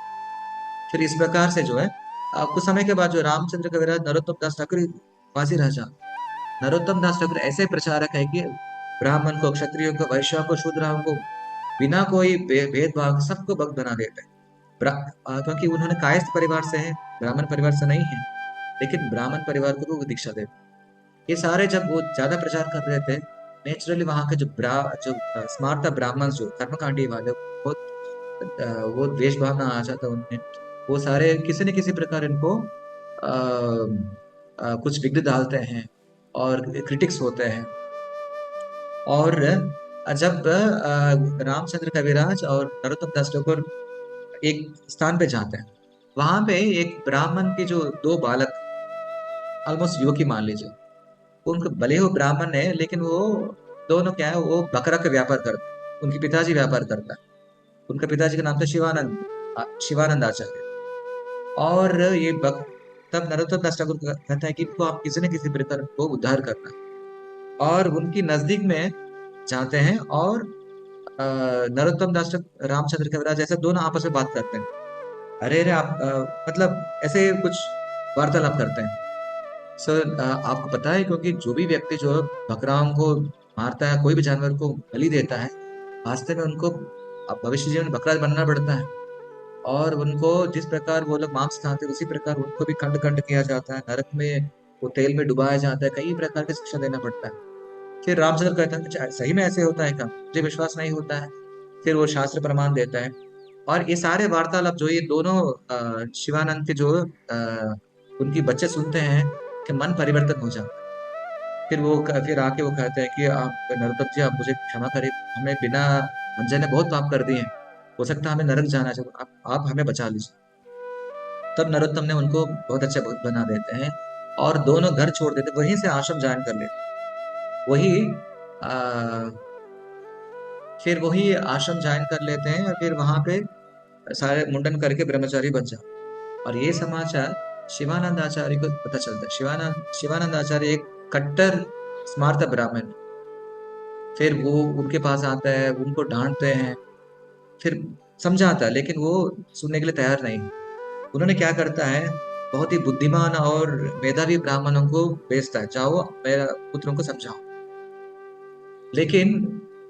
फिर इस प्रकार से जो है कुछ समय के बाद जो रामचंद्र कविराज नरोत्तम दास ठाकुर फांसी रह जा। नरोत्तम दास ठाकुर ऐसे प्रचारक है कि ब्राह्मण को, क्षत्रियों को, वैश्यों को, शूद्रों को बिना कोई भेदभाव सबको भक्त बना देते हैं। क्योंकि उन्होंने कायस्थ परिवार से है, ब्राह्मण परिवार से नहीं है, लेकिन ब्राह्मण परिवार को वो दीक्षा देते। ये सारे जब वो ज्यादा प्रचार कर रहे थे, नेचुरली वहां के जो स्मार्ट ब्राह्मण जो कर्मकांडी वाले वो द्वेष भावना आ जाता उनमें। वो सारे किसी न किसी प्रकार इनको कुछ विघ्न डालते हैं और क्रिटिक्स होते हैं। और जब रामचंद्र कविराज और नरोत्तम दास ठाकुर एक स्थान पे जाते हैं, वहां पे एक ब्राह्मण के जो दो बालक, ऑलमोस्ट युवक ही मान लीजिए, उनको भले वो ब्राह्मण है लेकिन वो दोनों क्या है, वो बकरा का व्यापार करते हैं। उनके पिताजी व्यापार करता है। उनके पिताजी का नाम था शिवानंद, शिवानंद आचार्य। और तब नरोत्तम दास ठाकुर कहता है कि इनको आप किसी न किसी प्रकार को उद्धार करना है। और उनकी नजदीक में जाते हैं और नरोत्तम दास रामचंद्र कविराज ऐसे दोनों आपस में बात करते हैं। अरे अरे आप मतलब ऐसे कुछ वार्तालाप करते हैं। सर आपको पता है, क्योंकि जो भी व्यक्ति जो बकराओं को मारता है, कोई भी जानवर को बलि देता है, वास्तव में उनको अब भविष्य जीवन में बकरा बनना पड़ता है। और उनको जिस प्रकार वो लोग मांस खाते हैं, उसी प्रकार उनको भी खंड खंड किया जाता है, नरक में वो तेल में डुबाया जाता है, कई प्रकार की शिक्षा देना पड़ता है। फिर रामचंद्र कहते हैं अच्छा सही में ऐसे होता है क्या, मुझे विश्वास नहीं होता है। फिर वो शास्त्र प्रमाण देता है। और ये सारे वार्तालाप जो ये दोनों शिवानंद के जो उनकी बच्चे सुनते हैं कि मन परिवर्तन हो जाता है। फिर आके वो कहते हैं कि आप नरोत्तम जी, आप मुझे क्षमा करें, हमें बिना अनजाने बहुत पाप कर दिए हैं, हो सकता है हमें नरक जाना चाहिए, आप हमें बचा लीजिए। तब नरोत्तम ने उनको बहुत अच्छा भक्त बना देते हैं और दोनों घर छोड़ देते, वहीं से आश्रम ज्वाइन कर लेते। वही आ, फिर वही आश्रम ज्वाइन कर लेते हैं और फिर वहां पे सारे मुंडन करके ब्रह्मचारी बन जाते। और ये समाचार शिवानंद आचार्य को पता चलता है। शिवानंद आचार्य एक कट्टर स्मार्त ब्राह्मण। फिर वो उनके पास आता है, उनको डांटते हैं, फिर समझाता है, लेकिन वो सुनने के लिए तैयार नहीं। उन्होंने क्या करता है, बहुत ही बुद्धिमान और मेधावी ब्राह्मणों को भेजता है, जाओ मेरा पुत्रों को समझाओ। लेकिन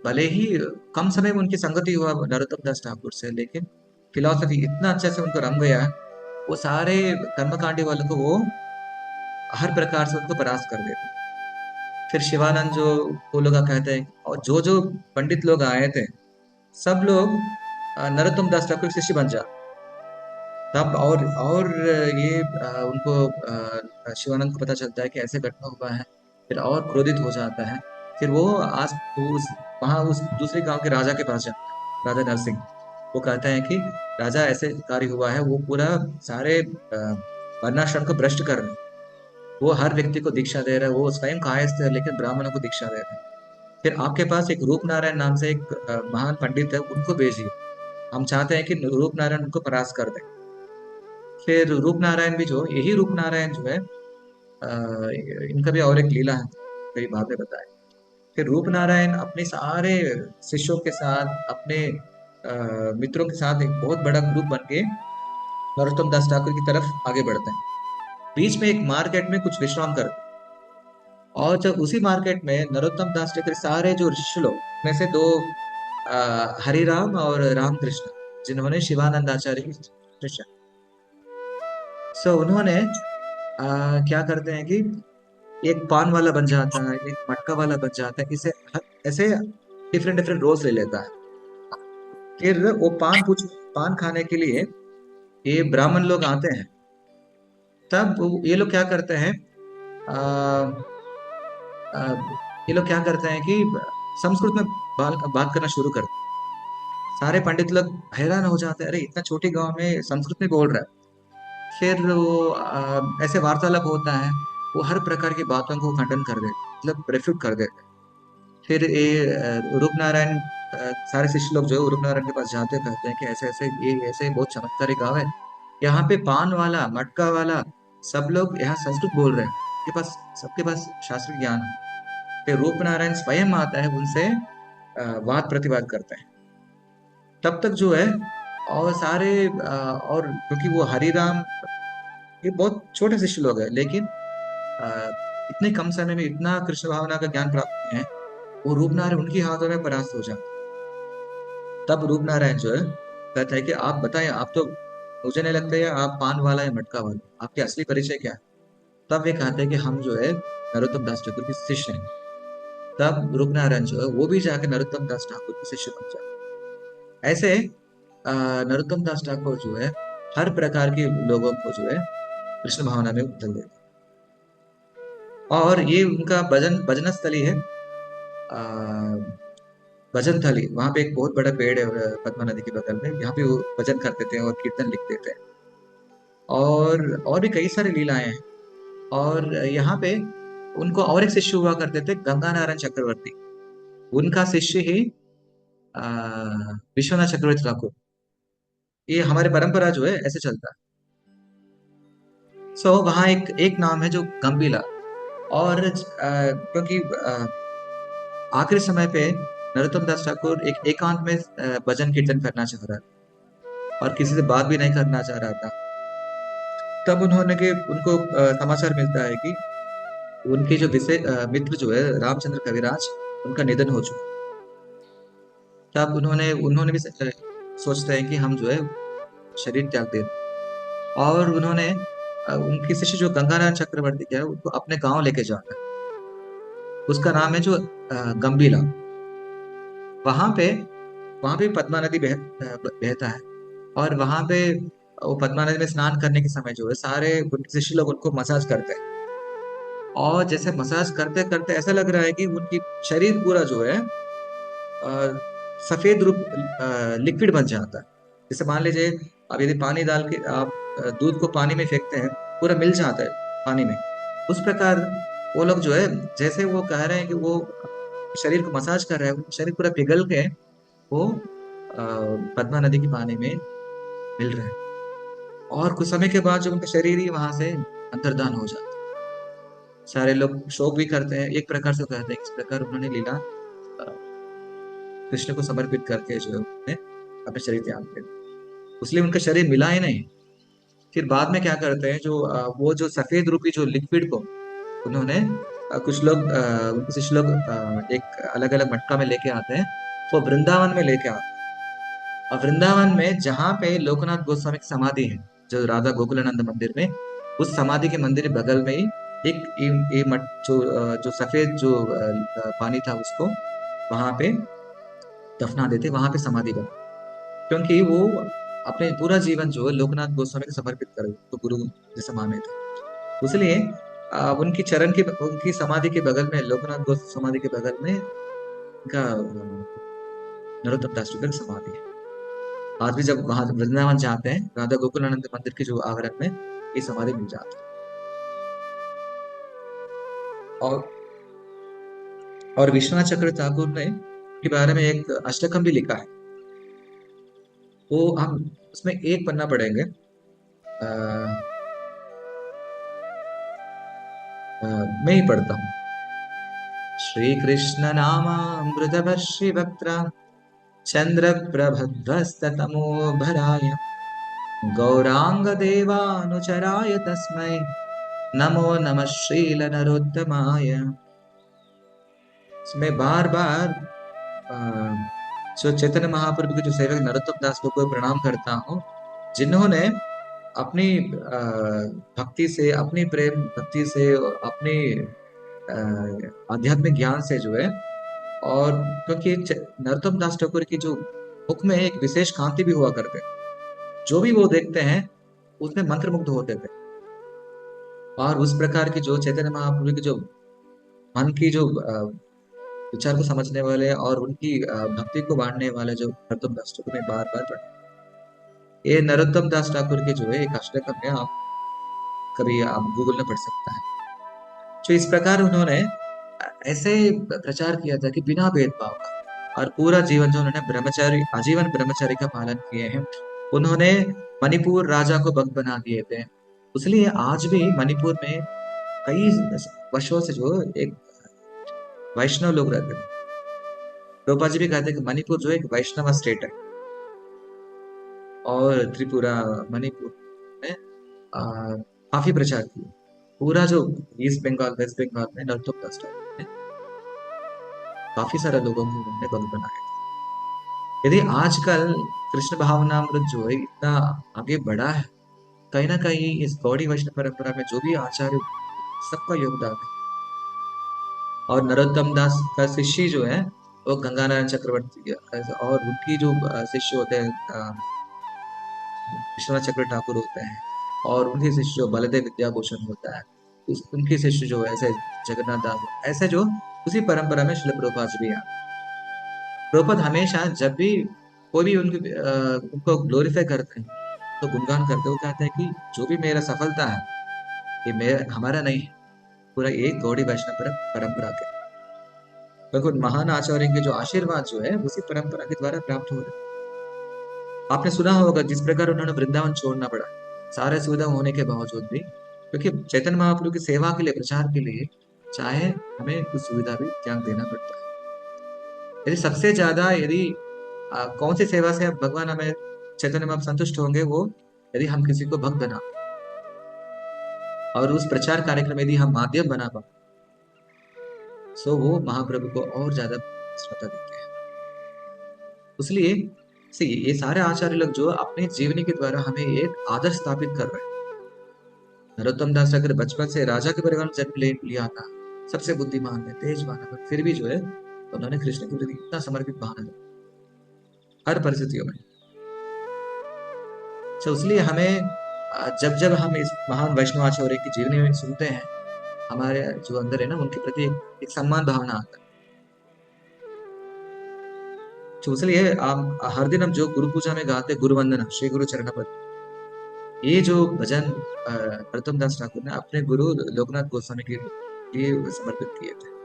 भले ही कम समय में उनकी संगति हुआ नरोत्तम दास ठाकुर से, लेकिन फिलॉसफी इतना अच्छे से उनको रंग गया, वो सारे कर्मकांडी वालों को वो हर प्रकार से उनको परास्त कर देते। फिर शिवानंद जो वो लोग कहते हैं, और जो जो पंडित लोग आए थे सब लोग नरोत्तम दास ठाकुर के शिष्य बन जा। तब और ये उनको शिवानंद को पता चलता है कि ऐसे घटना हुआ है। फिर और क्रोधित हो जाता है। फिर वो आज उस वहां उस दूसरे गांव के राजा के पास जाता है, राजा नरसिंह। वो कहता है कि राजा ऐसे कार्य हुआ है, वो पूरा सारे वर्णाश्रम को भ्रष्ट कर रहे हैं। वो हर व्यक्ति को दीक्षा दे रहा है, वो स्वयं कायस्थ है लेकिन ब्राह्मणों को दीक्षा दे रहे हैं। फिर आपके पास एक रूप नारायण नाम से एक महान पंडित है, उनको भेजिए। हम चाहते हैं कि रूप नारायण उनको परास्त कर दे। फिर रूप नारायण भी जो यही रूप नारायण जो है इनका भी और एक लीला है, कई बाद में बताए। फिर रूप नारायण अपने सारे शिष्यों के साथ, अपने मित्रों के साथ एक बहुत बड़ा ग्रुप बन के नरोत्तम दास ठाकुर की तरफ आगे बढ़ते हैं। बीच में एक मार्केट में कुछ विश्राम करते हैं। और जब उसी मार्केट में नरोत्तम दास ठाकुर सारे जो ऋषि लोग में से दो हरिराम और रामकृष्ण, जिन्होंने शिवानंद आचार्य की शिष्य, सो उन्होंने क्या करते हैं कि एक पान वाला बन जाता है, एक मटका वाला बन जाता है, इसे ऐसे डिफरेंट डिफरेंट रोल्स ले लेता है। फिर वो पान खाने के लिए ये ब्राह्मण लोग आते हैं। तब ये लोग क्या करते हैं, आ, आ, ये लोग क्या करते हैं कि संस्कृत में बात करना शुरू करते हैं। सारे पंडित लोग हैरान हो जाते हैं, अरे इतना छोटे गांव में संस्कृत में बोल रहा है। फिर वो ऐसे वार्तालाप होता है। वो हर प्रकार की बातों को खंडन कर देते, मतलब रेफ्यूट कर देते। फिर ये रूप नारायण, सारे शिष्य लोग जो है रूप नारायण के पास जाते हैं, कहते हैं कि ऐसे ऐसे ये ऐसे बहुत चमत्कारी गाँव है। यहाँ पे पान वाला मटका वाला सब लोग यहाँ संस्कृत बोल रहे हैं, के पास सबके पास शास्त्रीय ज्ञान है। फिर रूप नारायण स्वयं आता है, उनसे वाद प्रतिवाद करते हैं। तब तक जो है और सारे और क्योंकि वो हरिराम, ये बहुत छोटे शिष्य लोग हैं, लेकिन अ, इतने कम समय में इतना कृष्ण भावना का ज्ञान प्राप्त किए हैं। वो रूप नारायण उनकी हाथों में परास्त हो जाते। तब रूप नारायण जो है कहता है कि आप बताएं, आप तो मुझे नहीं लगता है आप पान वाला है मटका वाला, आपके असली परिचय क्या है। तब वे कहते हैं कि हम जो है नरोत्तम दास ठाकुर के शिष्य हैं। तब रूप नारायण जो है वो भी जाके नरोत्तम दास ठाकुर के शिष्य बन जाते हैं। ऐसे नरोत्तम दास ठाकुर जो है हर प्रकार के लोगों को जो है कृष्ण भावना में बदल देते हैं। और ये उनका भजन स्थली है, आ, भजन थली। वहां पे एक बहुत बड़ा पेड़ है पद्मा नदी के बगल में, यहाँ पे वो भजन करते थे और कीर्तन लिखते थे। और भी कई सारी लीलाएं हैं। और यहाँ पे उनको और एक शिष्य हुआ करते थे, गंगा नारायण चक्रवर्ती। उनका शिष्य ही आ, विश्वनाथ चक्रवर्ती ठाकुर। ये हमारी परंपरा जो है ऐसे चलता है। सो वहाँ एक एक नाम है जो गंभीला। और क्योंकि आखिरी समय पे नरोत्तम दास ठाकुर एक एकांत में भजन कीर्तन करना चाह रहा था और किसी से बात भी नहीं करना चाह रहा था। तब उनको समाचार मिलता है कि उनके जो मित्र जो है रामचंद्र कविराज, उनका निधन हो चुका। तब उन्होंने उन्होंने भी सोचते हैं कि हम जो है शरीर त्याग दें। और उन्होंने उनके शिष्य जो गंगानारायण चक्रवर्ती क्या है उनको अपने गांव लेके जाता है। उसका नाम है जो गंभीला। वहां पे वहां पे पद्मा नदी बहता है। और वहां पे वो पद्मा नदी में स्नान करने के समय जो है सारे उनके शिष्य लोग उनको मसाज करते हैं। और जैसे मसाज करते करते ऐसा लग रहा है कि उनकी शरीर पूरा जो है अ, सफेद रूप लिक्विड बन जाता है। जैसे मान लीजिए अब यदि पानी डाल के आप दूध को पानी में फेंकते हैं, पूरा मिल जाता है पानी में। उस प्रकार वो लोग जो है, जैसे वो कह रहे हैं कि वो शरीर को मसाज कर रहे हैं, उनका शरीर पूरा पिघल के वो पद्मा नदी के पानी में मिल रहे हैं। और कुछ समय के बाद जब उनका शरीर ही वहां से अंतर्धान हो जाता है। सारे लोग शोक भी करते हैं, एक प्रकार से कहते हैं इस प्रकार उन्होंने लीला कृष्ण को समर्पित करके जो है उन्होंने अपने शरीर त्याग दिया। इसलिए उनका शरीर मिला ही नहीं। फिर बाद में क्या करते हैं, जो वो जो सफेद रूपी जो लिक्विड को उन्होंने कुछ लोग उनके शिष्य लोग एक अलग अलग मटका में लेके आते हैं। वो वृंदावन में लेके आते हैं। और वृंदावन में जहाँ पे लोकनाथ गोस्वामी की समाधि है, जो राधा गोकुलानंद मंदिर में, उस समाधि के मंदिर के बगल में ही एक ये मट जो सफेद जो पानी था उसको वहां पे दफना देते, वहां पे समाधि बना, क्योंकि वो अपने पूरा जीवन जो है लोकनाथ गोस्वामी को समर्पित कर तो गुरु जैसे माने थे। इसलिए उनकी चरण की उनकी समाधि के बगल में, लोकनाथ गोस्वामी समाधि के बगल में उनका नरोत्तम दास जी की समाधि है। आज भी जब वहां वृंदावन जाते हैं, राधा गोकुलानंद मंदिर के जो आवरण में ये समाधि मिल जाती है। और विश्वनाथ चक्र ठाकुर ने के बारे में एक अष्टकम भी लिखा है। वो हम उसमें एक पन्ना पढ़ेंगे। मैं ही पढ़ता हूँ। श्री कृष्ण नामामृतवर्षि वक्त्र चंद्र प्रभध्वस्तमो भराय गौरांग देवानुचराय तस्मै नमो नमः श्रील नरोत्तमाय। इसमें बार बार जो चैतन्य महाप्रभु के जो सेवक नरोत्तम दास को प्रणाम करता हूँ, जिन्होंने अपनी भक्ति से, अपनी प्रेम भक्ति से, अपनी आध्यात्मिक ज्ञान से जो है, और क्योंकि नरोत्तम दास ठाकुर की जो मुख में एक विशेष कांति भी हुआ करते, जो भी वो देखते हैं उसमें मंत्रमुग्ध होते थे। और उस प्रकार की जो चैतन्य महाप्रभु की जो मन की जो विचार को समझने वाले और उनकी भक्ति को बांटने वाले जो नरोत्तम दास ठाकुर में बार बार पढ़े, ये नरोत्तम दास ठाकुर के जो है एक अष्टकम है, आप कभी आप गूगल में पढ़ सकता है। तो इस प्रकार उन्होंने ऐसे प्रचार किया था कि बिना भेदभाव का, और पूरा जीवन जो उन्होंने ब्रह्मचारी, आजीवन ब्रह्मचारी का पालन किए हैं। उन्होंने मणिपुर राजा को भक्त बना दिए थे। इसलिए आज भी मणिपुर में कई वर्षों से जो एक वैष्णव लोग रहते हैं। प्रभुपाद जी भी कहते हैं कि मणिपुर जो एक वैष्णव स्टेट है, और त्रिपुरा, मणिपुर में काफी प्रचार किया। पूरा जो ईस्ट बंगाल, वेस्ट बंगाल में नरोत्तम दास ठाकुर ने काफी सारे लोगों को उन्होंने भक्त बनाया। यदि आजकल कृष्ण भावनामृत जो है इतना आगे बढ़ा है, कहीं ना कहीं इस गौड़ी वैष्णव परंपरा में जो भी आचार्य, सबका योगदान है। और नरोत्तम दास का शिष्य जो है वो गंगानारायण चक्रवर्ती है, और उनकी जो शिष्य होते हैं विश्वनाथ चक्र ठाकुर होते हैं, और उनके शिष्य जो बलदेव विद्याभूषण होता है, उनके शिष्य जो ऐसे जगन्नाथ दास, ऐसे जो उसी परंपरा में श्रील प्रभुपाद भी है। प्रभुपाद हमेशा जब भी कोई भी उनको ग्लोरीफाई करते हैं, तो गुणगान करते हुए कहते हैं कि जो भी मेरा सफलता है ये मेरा, हमारा नहीं है, पूरा एक गौड़ी वैष्णव परंपरा के, क्योंकि उन महान आचार्य के जो आशीर्वाद जो है उसी परंपरा के द्वारा प्राप्त हो रहे हैं। आपने सुना होगा जिस प्रकार उन्होंने वृंदावन छोड़ना पड़ा, सारे सुविधा होने के बावजूद भी, क्योंकि चैतन्य महाप्रभु की सेवा के लिए, प्रचार के लिए चाहे हमें कुछ सुविधा भी त्याग देना पड़ता है। यदि सबसे ज्यादा, यदि कौन सी सेवा से भगवान हमें, चैतन्य महाप्रभु संतुष्ट होंगे, वो यदि हम किसी को भक्त बना, और उस प्रचार कार्यक्रम यदि हम माध्यम बना पाए, सो वो महाप्रभु को और ज्यादा श्रद्धा देते हैं। इसलिए से ये सारे आचार्य लोग जो अपने जीवनी के द्वारा हमें एक आदर्श स्थापित कर रहे हैं। नरोत्तम दास अगर बचपन से राजा के परिवार में जन्म ले लिया था, सबसे बुद्धिमान है, तेजवान है, फिर भी जो है उन्होंने कृष्ण के प्रति इतना समर्पित भावना है हर परिस्थितियों में। तो इसलिए हमें जब जब हम इस महान वैष्णव आचार्य की जीवनी में सुनते हैं, हमारे जो अंदर है ना, उनके प्रति एक सम्मान भावना आता है। तो इसलिए हम हर दिन हम जो गुरु पूजा में गाते गुरु वंदना, श्री गुरु चरणपद, ये जो भजन नरोत्तम दास ठाकुर ने अपने गुरु लोकनाथ गोस्वामी के लिए समर्पित किए थे।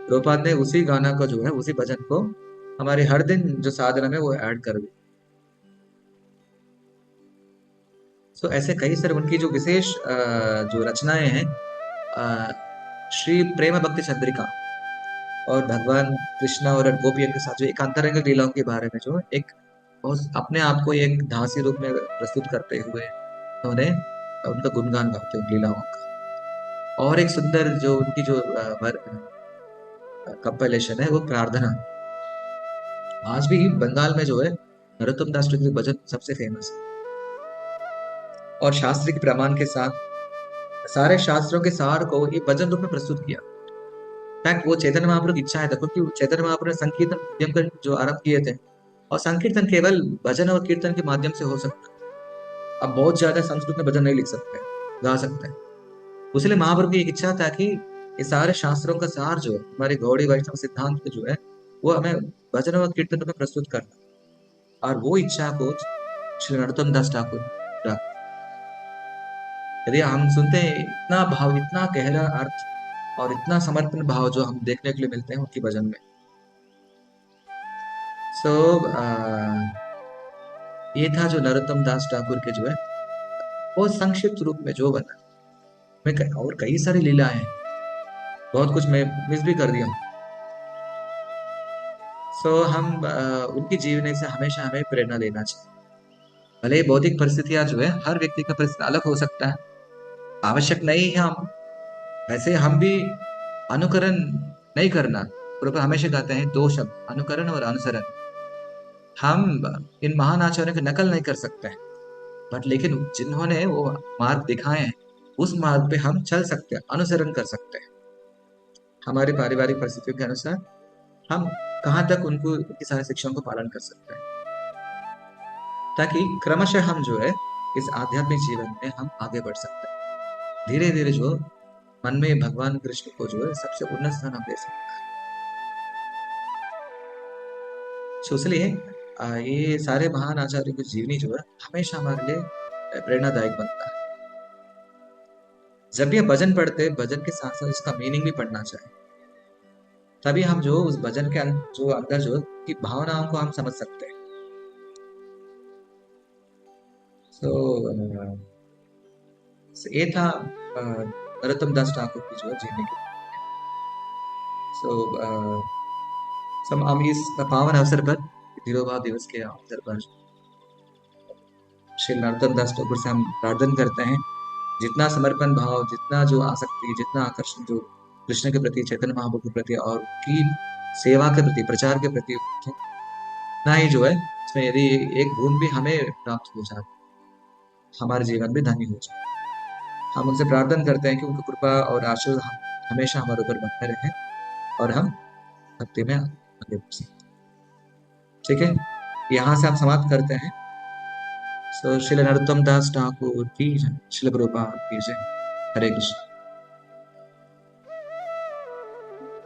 प्रभुपाद ने उसी गाना को जो है, उसी भजन को हमारे हर दिन जो साधना में वो ऐड कर दी। तो ऐसे कई सारे उनकी जो विशेष जो रचनाएं हैं, श्री प्रेम भक्ति चंद्रिका, और भगवान कृष्ण और गोपियों के साथ जो एक अंतरंग लीलाओं के बारे में जो एक बहुत अपने आप को एक धांसी रूप में प्रस्तुत करते हुए उन्होंने उनका गुणगान गाते उन लीलाओं का। और एक सुंदर जो उनकी जो कंपाइलेशन है वो प्रार्थना, आज भी बंगाल में जो है नरोत्तम दास ठाकुर भजन सबसे फेमस है, और शास्त्रीय प्रमाण के साथ सारे शास्त्रों के सार को एक भजन रूप में प्रस्तुत किया। फैक्ट वो चैतन्य महाप्रभु की इच्छा है, देखो कि चैतन्य महाप्रभु ने संकीर्तन माध्यम कर जो आरंभ किए थे, और संकीर्तन केवल भजन और कीर्तन के माध्यम से हो सकता है। अब बहुत ज्यादा संस्कृत में भजन नहीं लिख सकते, गा सकते हैं। इसलिए महाप्रभु की एक इच्छा था कि ये सारे शास्त्रों का सार जो है, हमारे गौड़ी वैष्णव सिद्धांत के जो है, वो हमें भजन और कीर्तन में प्रस्तुत करना। और वो इच्छा को श्री नरोत्तम दास ठाकुर ने पूरा किया। यदि हम सुनते हैं इतना भाव, इतना गहरा अर्थ और इतना समर्पण भाव जो हम देखने के लिए मिलते हैं उनकी भजन में। सो ये था जो नरोत्तम दास ठाकुर के जो है बहुत संक्षिप्त रूप में जो बना। और कई सारी लीलाएं हैं, बहुत कुछ मैं मिस भी कर दिया हूँ। हम उनकी जीवनी से हमेशा हमें प्रेरणा लेना चाहिए। भले ही भौतिक परिस्थितियां जो है, हर व्यक्ति का परिस्थिति अलग हो सकता है, आवश्यक नहीं है हम वैसे हम भी अनुकरण नहीं करना। प्रभु हमेशा कहते हैं दो शब्द, अनुकरण और अनुसरण। हम इन महान आचार्यों की नकल नहीं कर सकते हैं, बट लेकिन जिन्होंने वो मार्ग दिखाए हैं, उस मार्ग पे हम चल सकते हैं, अनुसरण कर सकते हैं। हमारे पारिवारिक परिस्थितियों के अनुसार हम कहाँ तक उनकी सारी शिक्षाओं को पालन कर सकते हैं, ताकि क्रमशः हम जो है इस आध्यात्मिक जीवन में हम आगे बढ़ सकते हैं। धीरे धीरे जो मन में भगवान कृष्ण को जो है सबसे उन्नत स्थान हम दे सकते हैं। इसलिए ये सारे महान आचार्यों की जीवनी जो है हमेशा हमारे लिए प्रेरणादायक बनता है। जब भी हम भजन पढ़ते हैं, भजन के साथ साथ उसका मीनिंग भी पढ़ना चाहिए, तभी हम जो उस भजन के जो अंदर जो की भावनाओं को हम समझ सकते हैं। तो ये था नरोत्तम दास ठाकुर की जो है जीवनी की। सो हम इस पावन अवसर पर, धीरोभाव दिवस के अवसर पर, श्री नरोत्तम दास ठाकुर से हम प्रार्थना करते हैं, जितना समर्पण भाव, जितना जो आसक्ति, जितना आकर्षण जो कृष्ण के प्रति, चैतन्य महाप्रभु के प्रति और उनकी सेवा के प्रति, प्रचार के प्रति, उतना ही जो है इसमें यदि एक गुण भी हमें प्राप्त हो जाए, हमारे जीवन भी धन्य हो जाए। हम उनसे प्रार्थना करते हैं कि उनकी कृपा और आशीर्वाद हमेशा हमारे ऊपर बनते रहे और हम भक्ति में आगे बढ़ सकें। ठीक है, यहाँ से हम समाप्त करते हैं। श्री नरोत्तम दास ठाकुर की जय, श्रील प्रभुपाद की जय। हरे कृष्ण।